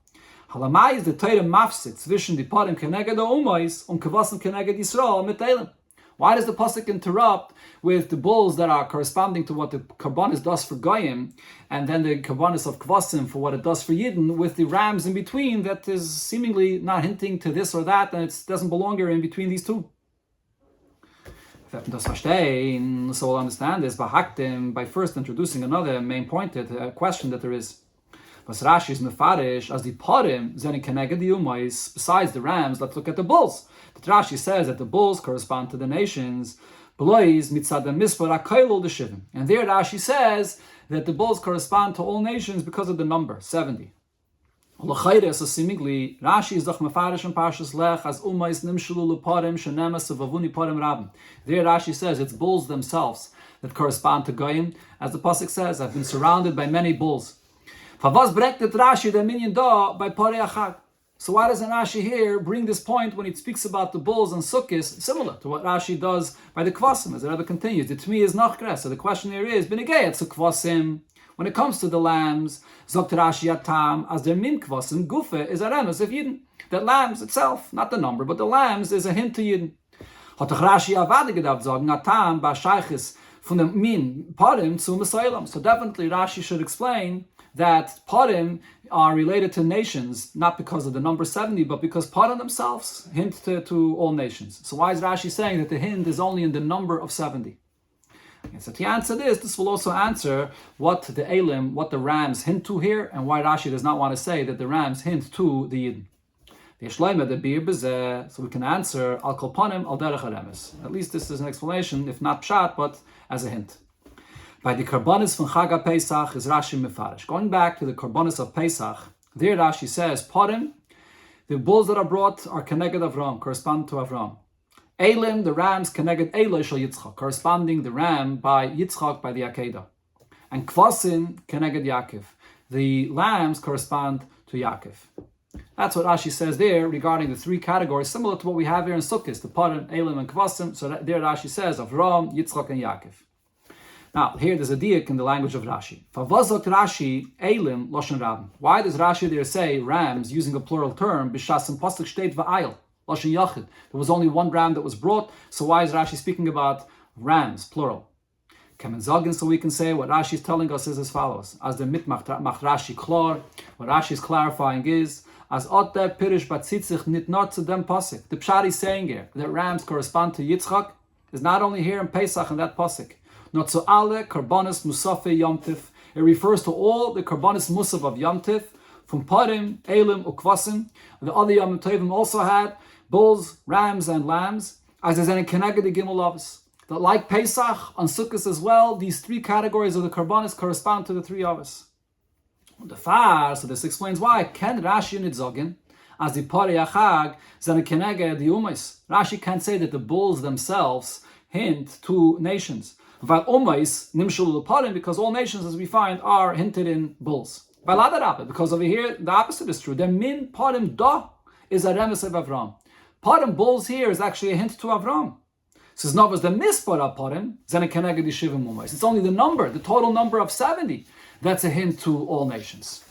Halamai is the Teire mafsit zwischen die Parim keneged Umais und Kvasim keneged Yisrael mit Elim. Why does the pasuk interrupt with the bulls that are corresponding to what the karbanis does for goyim, and then the karbanis of kvasim for what it does for yidden, with the rams in between that is seemingly not hinting to this or that, and it doesn't belong here in between these two? So we'll understand this by first introducing another main pointed question that there is. Was Rashi is mefarish as the parim zeni keneged the umais. Besides the rams, let's look at the bulls. The Rashi says that the bulls correspond to the nations. And there Rashi says that the bulls correspond to all nations because of the number 70. So seemingly Rashi is doch mefarish and parshas lech as umais nimshulu leparim shenemas avavuni parim rabim. There Rashi says it's bulls themselves that correspond to goyim, as the pasuk says, I've been surrounded by many bulls. So why doesn't Rashi here bring this point when it speaks about the bulls and sukkahs, similar to what Rashi does by the kvasim, as the Rabbi continues? The tmi is nachkres. So the question here is, when it comes to the lambs, zokt Rashi atam as der min kvasim gufe is a remes of Yidden. That lambs itself, not the number, but the lambs is a hint to Yidden. Hat doch Rashi avade gedacht sagen atam ba shayches von dem min parim zu Mesaylam. So definitely Rashi should explain that parim are related to nations, not because of the number 70, but because parim themselves hint to all nations. So why is Rashi saying that the hint is only in the number of 70? And so to answer this will also answer what the elim, what the rams hint to here, and why Rashi does not want to say that the rams hint to the Yidden. So we can answer al kol panim al derech haremes. At least this is an explanation, if not pshat, but as a hint. By the karbanis from Chag Pesach is Rashi mefarish. Going back to the karbanis of Pesach, there Rashi says, parim, the bulls that are brought are keneged Avram, correspond to Avram. Elim, the rams, keneged Eloi shel Yitzchak, corresponding the ram by Yitzchak by the Akedah. And kvasim keneged Yaakov, the lambs correspond to Yaakov. That's what Rashi says there regarding the three categories, similar to what we have here in Sukkot, the parim, Elim, and kvasim. So there Rashi says Avram, Yitzchak, and Yaakov. Now, here there's a diak in the language of Rashi. Favazot Rashi, Eilim, Loshen Rabim. Why does Rashi there say rams using a plural term? B'shas and pasuk shteit va'ayil, Loshen Yachid. There was only one ram that was brought, so why is Rashi speaking about rams, plural? Kemen Zagin, so we can say what Rashi is telling us is as follows. As the mitmacht Rashi klor, what Rashi is clarifying is, as otter pirish batzitzich nit not to them pasuk. The pshat is saying here that rams correspond to Yitzchak is not only here in Pesach in that pasuk. Not so alle karbanis musafe yomtiv. It refers to all the karbanis musaf of yomtiv, from parim, elim, ukvasim. The other yom tovim also had bulls, rams, and lambs, as is in keneged the gimel avos. That like Pesach on Sukkot as well, these three categories of the karbanis correspond to the three avos. The far, so this explains why Ken Rashi nitzogin as the pari achag zene keneged the umais. Rashi can't say that the bulls themselves hint to nations. Because all nations, as we find, are hinted in bulls. Because over here, the opposite is true. The min parim da is a remes of Avram. Parim bulls here is actually a hint to Avram. Says Novas the mispara parim zene keneged yishivim umayis. It's only the number, the total number of 70. That's a hint to all nations.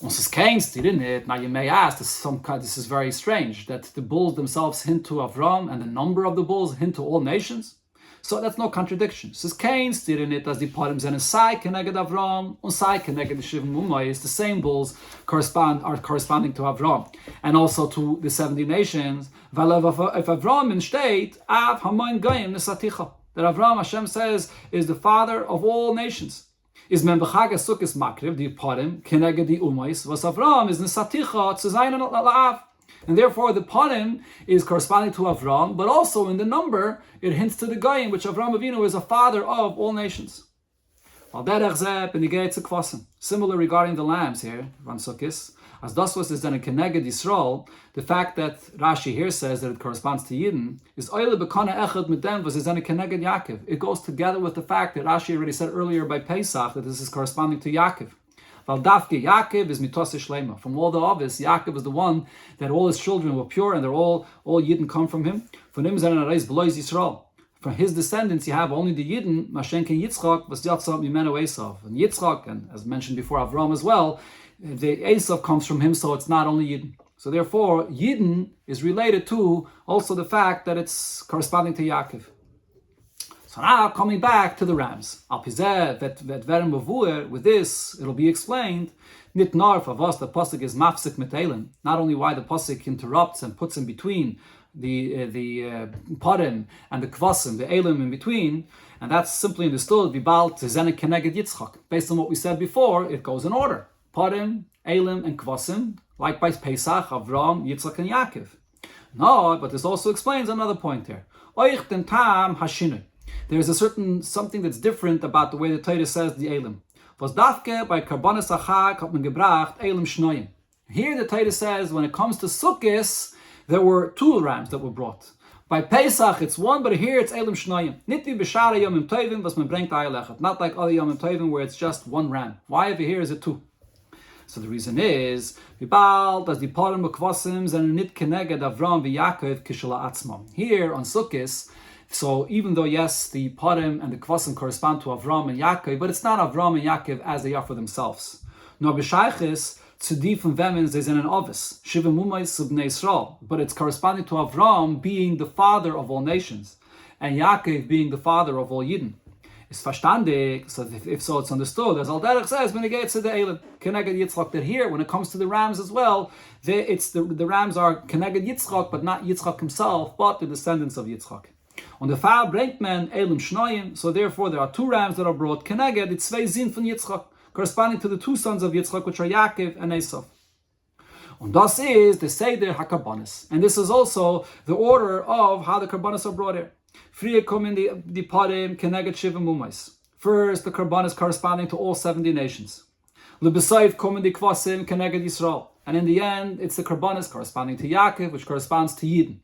Once it's Cain's did in it, now you may ask, this is very strange, that the bulls themselves hint to Avram and the number of the bulls hint to all nations. So that's no contradiction. It says Cain's did in it as the parim zene sai keneged Avram und sai keneged yishivim umayis. The same bulls are corresponding to Avram and also to the 70 nations. If Avram in state, av hamoin goyim nesaticha. That Avram, Hashem says, is the father of all nations. Is men b'chag sukkis makriv the parim keneged the umayis was Avram is nesaticha tzuzayin la'av, and therefore the parim is corresponding to Avram, but also in the number it hints to the goyim, which Avram Avinu is a father of all nations. Similar regarding the lambs here on Sukkis, as das was is then a keneged Yisrael, the fact that Rashi here says that it corresponds to Yidden is oile bekana echad mit dem was is then a keneged Yaakov. It goes together with the fact that Rashi already said earlier by Pesach that this is corresponding to Yaakov. Val dafke Yaakov is mitos shlema. From all the obvious, Yaakov is the one that all his children were pure and they're all Yidden come from him. From him zenen areis belois Yisrael. From his descendants, you have only the Yidden, Mashenke Yitzchak, was Yatzah Mimenu Esav. And Yitzchak, and as mentioned before, Avram as well, the Esav comes from him, so it's not only Yidden. So therefore, Yidden is related to also the fact that it's corresponding to Yaakov. So now, coming back to the rams. Al Pizeh, with this, it'll be explained, Nit Narf of us, the Pasuk is Mafsik Metelim. Not only why the Pasuk interrupts and puts in between the parim and the kvasim, the elim in between, and that's simply understood vibal tzenek keneged Yitzchak. Based on what we said before, it goes in order: parim, elim, and kvasim. Likewise, Pesach, Avram, Yitzchak, and Yaakov. No, but this also explains another point here. Oich den tam hashinui. There's a certain something that's different about the way the Torah says the elim. Was dafke by karbanas achak hat man gebracht elim shnoim. Here the Torah says when it comes to Sukkis, there were 2 rams that were brought. By Pesach, it's 1, but here it's Elim Shnayim. Niti b'shara yomim tovim, was man bringt ayelechat. Not like other yomim tovim where it's just 1 ram. Why over here is it 2? So the reason is, v'bal, das di parim ukvasim, zene nit keneged Avram v'Yaakov kishla atzmam. Here on Sukkis, so even though yes, the parim and the kvasim correspond to Avram and Yaakov, but it's not Avram and Yaakov as they are for themselves. No b'shaychis, Tzadi from Vemins is in an office, Shivim Umayis Subnei Yisrael, but it's corresponding to Avram being the father of all nations, and Yaakov being the father of all Yidden. It's verstandig, so if so, it's understood. As Al-Derech says, when it gets to the Elim, Keneged Yitzchak, that here, when it comes to the rams as well, the rams are Keneged Yitzchak, but not Yitzchak himself, but the descendants of Yitzchak. On the Fall bringt man Elim Shnoim, so therefore there are 2 rams that are brought, Keneged, it's zwei Zin von Yitzchak, corresponding to the 2 sons of Yitzchak, which are Yaakov and Esav. And das is the Seder HaKarbanis. And this is also the order of how the Karbanis are brought here. Friye come in the Parim, Keneged Shivim Umayis. First, the Karbanis corresponding to all 70 nations. Lebesayv come in the Kvasim, Keneged Yisrael. And in the end, it's the Karbanis corresponding to Yaakov, which corresponds to Yidden.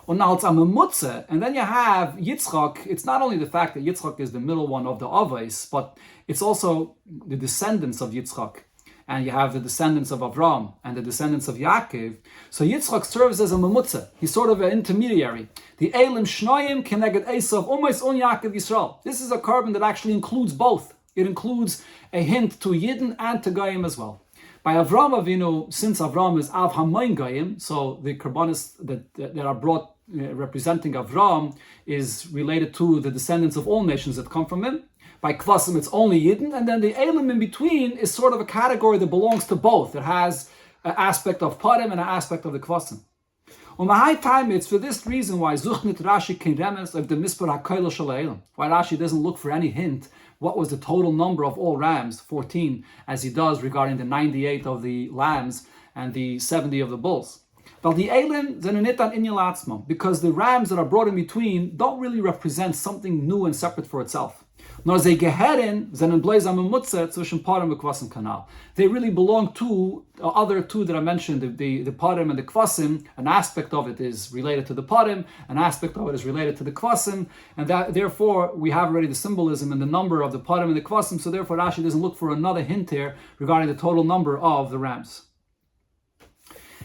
And now it's a memutze, and then you have Yitzchak. It's not only the fact that Yitzchak is the middle one of the Avos, but it's also the descendants of Yitzchak. And you have the descendants of Avram and the descendants of Yaakov. So Yitzchak serves as a memutze. He's sort of an intermediary. The Elim Shnoim Keneged Esav Umais On Yaakov Yisrael. This is a carbon that actually includes both. It includes a hint to Yidden and to Goyim as well. By Avram Avinu, since Avram is Av Hamoin Goyim, so the Karbanis that are brought representing Avram is related to the descendants of all nations that come from him. By Kvasim, it's only Yidden, and then the Elim in between is sort of a category that belongs to both. It has an aspect of Parim and an aspect of the Kvasim. On the high time, it's for this reason why Zuchnit Rashi can remes of the Mispar HaKoilo Shel Elim. Why Rashi doesn't look for any hint what was the total number of all rams, 14, as he does regarding the 98 of the lambs and the 70 of the bulls. But the Elim zenenitan inyalatzmam, because the rams that are brought in between don't really represent something new and separate for itself. Nor ze geherin zenen blaze amemutze zwischen parim and kvasim kanal. They really belong to the other 2 that I mentioned, the parim and the kvasim. An aspect of it is related to the parim, an aspect of it is related to the kvasim, and that therefore we have already the symbolism and the number of the parim and the kvasim. So therefore Rashi doesn't look for another hint here regarding the total number of the rams.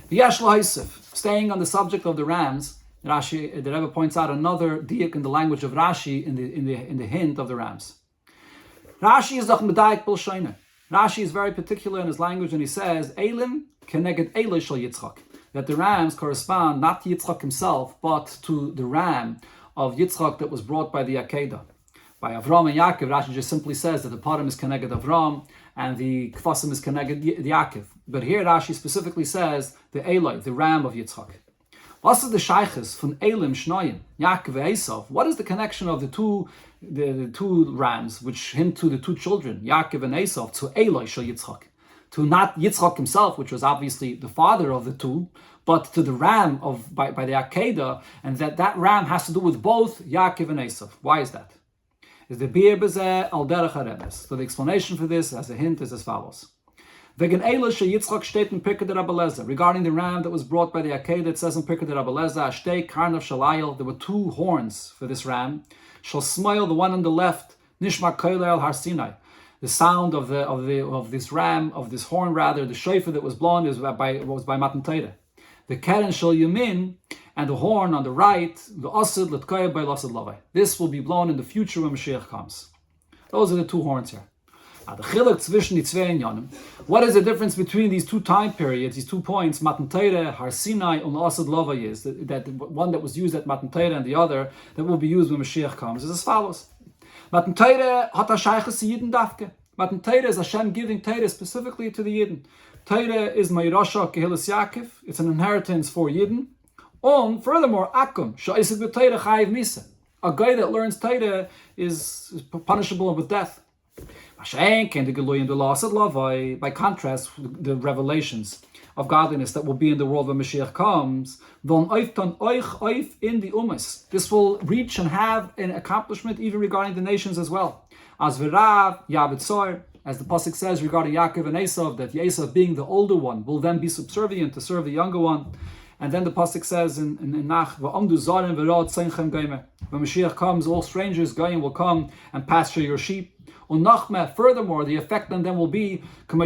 The Yesh L'Haisif, staying on the subject of the rams, Rashi, the Rebbe points out another diak in the language of Rashi in the hint of the rams. Rashi is doch medayik b'lshono. Rashi is very particular in his language, and he says, Elim keneged Eile shel Yitzchak, that the rams correspond not to Yitzchak himself, but to the ram of Yitzchak that was brought by the Akedah. By Avram and Yaakov, Rashi just simply says that the Parim is keneged Avram, and the Kfasim is keneged Yaakov. But here Rashi specifically says the Eloi, the ram of Yitzchak. What is the shaykhis from Elim Shnoyim, Yaakov and Esav? What is the connection of the two rams, which hint to the two children, Yaakov and Esav, to Eloi shel Yitzchak? To not Yitzchak himself, which was obviously the father of the two, but to the ram by the Akedah, and that ram has to do with both Yaakov and Esav. Why is that? Is the Bir Bezeh al Derech HaRebes. So the explanation for this, as a hint, is as follows. Regarding the ram that was brought by the Akedah, it says in Pirkei de Rabbi Lezer, Ashtei Karnav Shalayel, there were two horns for this ram. Shall smile, the one on the left, Nishma Koilel Har Sinai. The sound of this ram, of this horn rather, the shofar that was blown was by Matan Torah. The Keren Shal Yamin, and the horn on the right, the Oster L'Tkoyev by L'Asad Lavai. This will be blown in the future when Mashiach comes. Those are the two horns here. What is the difference between these two time periods, these 2 points, Matan Torah, Har Sinai, and Asad Lavai is? That one that was used at Matan Torah and the other that will be used when Mashiach comes is as follows. Matan Torah hat a shaykhus Yidden dafke. Matan Torah is Hashem giving Torah specifically to the Yidden. Torah is Ma'irasha Kehilas Yaakov. It's an inheritance for Yidden. Furthermore, Akum Sha'isik b'Torah Chayiv Misa. A guy that learns Torah is punishable with death. By contrast, the revelations of godliness that will be in the world when Mashiach comes, in the umas. This will reach and have an accomplishment even regarding the nations as well. As V'rav Yavitzor, as the pasuk says regarding Yaakov and Esav, that Esav being the older one will then be subservient to serve the younger one. And then the pasuk says in Nach, when Mashiach comes, all strangers Goyim will come and pasture your sheep. Furthermore, the effect on them will be they'll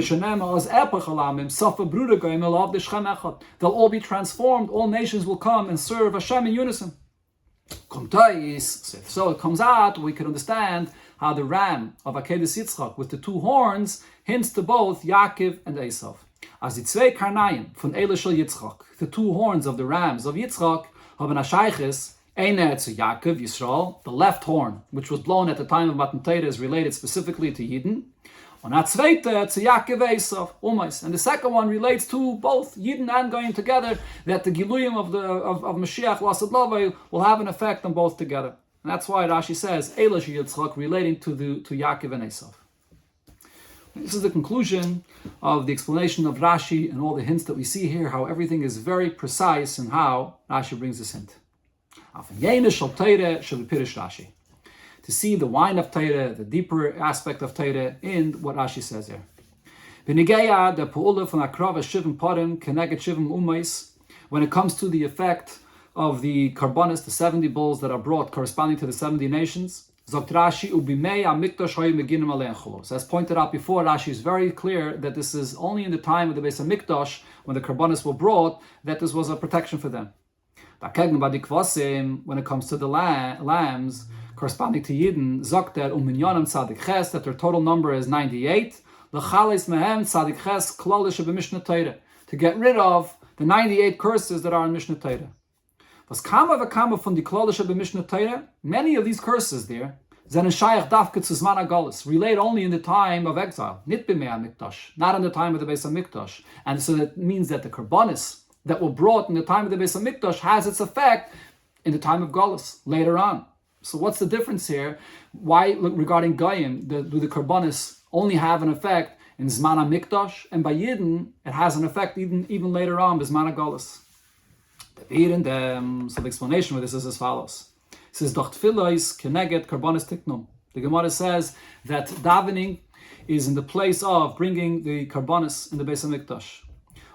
all be transformed. All nations will come and serve Hashem in unison. So it comes out, we can understand how the ram of Akedah Yitzchak with the two horns hints to both Yaakov and Esav. As the zwei Karnayim von Eile shel Yitzchak, the two horns of the rams of Yitzchak, haben a shaykhis. Einer to Yaakov, Yisrael, the left horn, which was blown at the time of Matan Torah, is related specifically to Yidden. And a zweite to Yaakov Esav, Umais. And the second one relates to both Yidden and going together, that the Giluyim of Mashiach, L'Asad Lavai, will have an effect on both together. And that's why Rashi says, Eila Yitzchak, relating to Yaakov and Esav. This is the conclusion of the explanation of Rashi and all the hints that we see here, how everything is very precise in how Rashi brings this hint. To see the wine of Torah, the deeper aspect of Torah in what Rashi says here. When it comes to the effect of the karbonis, the 70 bulls that are brought corresponding to the 70 nations, so as pointed out before, Rashi is very clear that this is only in the time of the Beis HaMikdash, when the karbonis were brought, that this was a protection for them. When it comes to the lambs corresponding to Yidden, that their total number is 98. To get rid of the 98 curses that are in Mishnah Torah. Many of these curses there relate only in the time of exile, not in the time of the Beis HaMikdash. And so that means that the karbonis that were brought in the time of the Beis HaMikdash has its effect in the time of Galus, later on. So what's the difference here? Why, regarding Goyim, do the Karbonis only have an effect in Zman HaMikdash, and by Yidden, it has an effect even later on, Zman HaGalus. So the explanation for this is as follows. It says, Doch Tfilos Keneged Karbonis Tiknum. The Gemara says that davening is in the place of bringing the Karbonis in the Beis HaMikdash.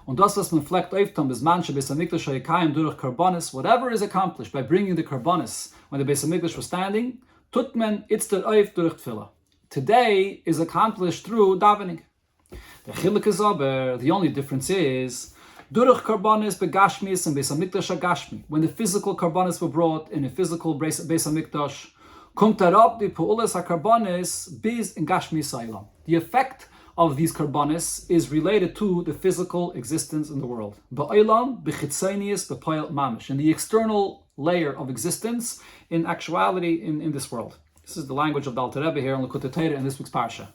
Und das, was man fleckt öftam, bis manche Beis HaMikdash hayekayim durch Karbonis, whatever is accomplished by bringing the Karbonis when the Beis HaMikdash was standing, tut men itzter öf durch Tfilah. Today is accomplished through davening. The chilek is aber, the only difference is, Duruch karbanis begashmis and Beis Hamikdash agashmi. When the physical karbanis were brought in a physical Beis Hamikdash, kommt darab die Peules hakarbanis bis in gashmi saylam. The effect of these karbanis is related to the physical existence in the world. Ba'olam b'chitzonius b'poel mamish, in the external layer of existence, in actuality, in this world. This is the language of the Alter Rebbe here on Lekutei Torah in this week's parsha.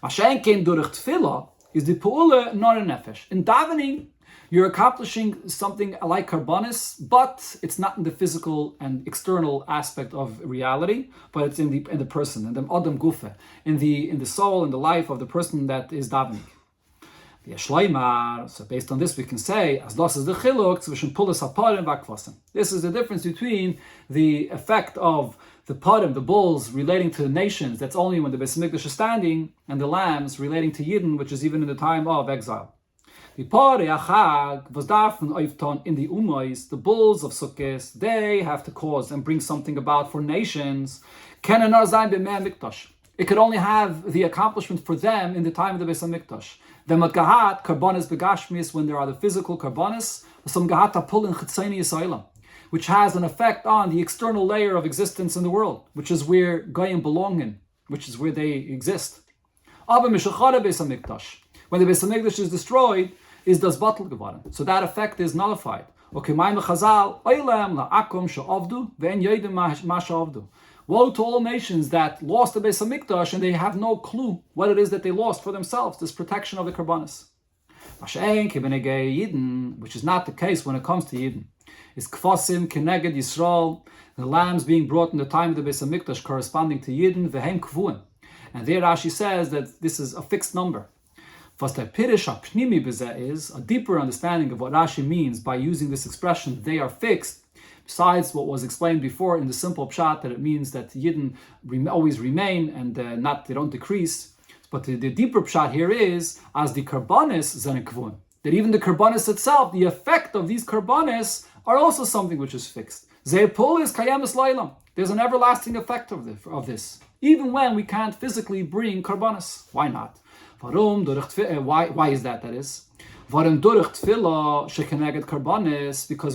Mashen came duruch tefillah is the peula not a nefesh. In davening, you're accomplishing something like karbanis, but it's not in the physical and external aspect of reality, but it's in the person, in the adam gufe, in the soul, in the life of the person that is davening. So based on this, we can say, as das is the chiluk zwischen pulas haparim v'akvasim. This is the difference between the effect of the parim, the bulls, relating to the nations, that's only when the Beis Hamikdash is standing, and the lambs relating to Yidden, which is even in the time of exile. The Pari Achag was darfen oifton in the Umois, the bulls of Sukkot, they have to cause and bring something about for nations. It could only have the accomplishment for them in the time of the Beis Hamikdash. The Matgahat, Karbanis Begashmis, when there are the physical Karbanis, some Gahata Pulin Chitzeni Yisraelim, which has an effect on the external layer of existence in the world, which is where Goyim belong in, which is where they exist. Aber Mishachara Beis Hamikdash, when the Beis Hamikdash is destroyed, is das Batel geworden. So that effect is nullified. Okay, Ma'im Chazal, Oilem la'akum she'avdu ve'en yodim ma she'avdu. Woe to all nations that lost the Beis Hamikdash and they have no clue what it is that they lost for themselves, this protection of the Karbanis. Which is not the case when it comes to Yidden. Is Kfasim, Keneged, Yisrael, the lambs being brought in the time of the Beis Hamikdash corresponding to Yidden, Vehem Kvuim. And there Rashi says that this is a fixed number. Was der Pirish HaPnimi Bezeh is, a deeper understanding of what Rashi means by using this expression, they are fixed, besides what was explained before in the simple pshat that it means that Yidden always remain and they don't decrease. But the deeper pshat here is, as the karbanis zene kvun, that even the karbanis itself, the effect of these karbanis are also something which is fixed. Ze'epul is kayemis laylam. There's an everlasting effect of this, even when we can't physically bring karbanis. Why not? Why is that? That is, because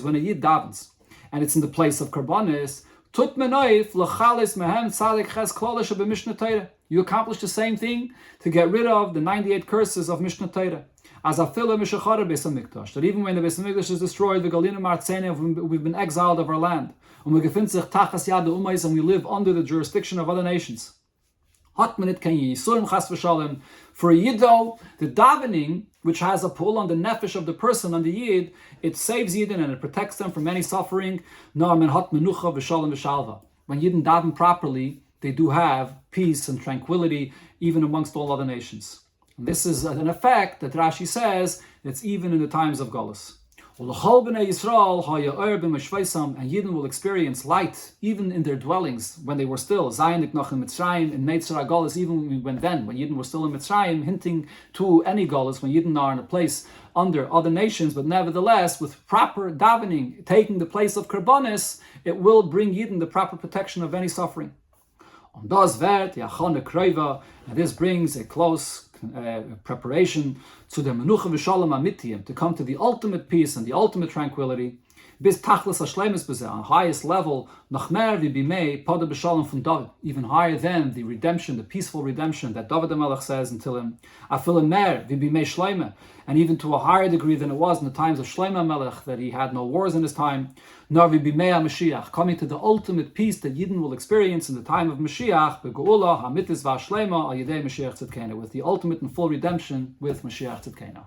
when a yid davens and it's in the place of karbanis, you accomplish the same thing to get rid of the 98 curses of Mishnah Torah. As a fila mishachara Beis Hamikdash, that even when the Beis Hamikdash is destroyed, we've been exiled of our land, and we live under the jurisdiction of other nations. For a Yiddo, the davening, which has a pull on the nefesh of the person, on the Yid, it saves Yidden and it protects them from any suffering. When Yidden daven properly, they do have peace and tranquility, even amongst all other nations. And this is an effect that Rashi says that's even in the times of Golus. And Yidden will experience light even in their dwellings when they were still Zayinik noch in Mitzrayim, in Neitzara Golus, even when Yidden were still in Mitzrayim, hinting to any Golus when Yidden are in a place under other nations, but nevertheless, with proper davening, taking the place of Karbanis, it will bring Yidden the proper protection of any suffering. And this brings a close preparation to the menucha v'shalom amitiyim, to come to the ultimate peace and the ultimate tranquility, bis tachlis hashlemis bezeh, on highest level, nachmer v'bimei pada b'shalom from David, even higher than the redemption, the peaceful redemption that David HaMelech says until him, afil mer v'bimei shleima, and even to a higher degree than it was in the times of Shlomo HaMelech, that he had no wars in his time, nor v'bimei HaMashiach, coming to the ultimate peace that Yidden will experience in the time of Mashiach, be'geula ha'mitis v'ashleima al yedei Mashiach Tzidkenu, with the ultimate and full redemption with Mashiach Tzidkenu.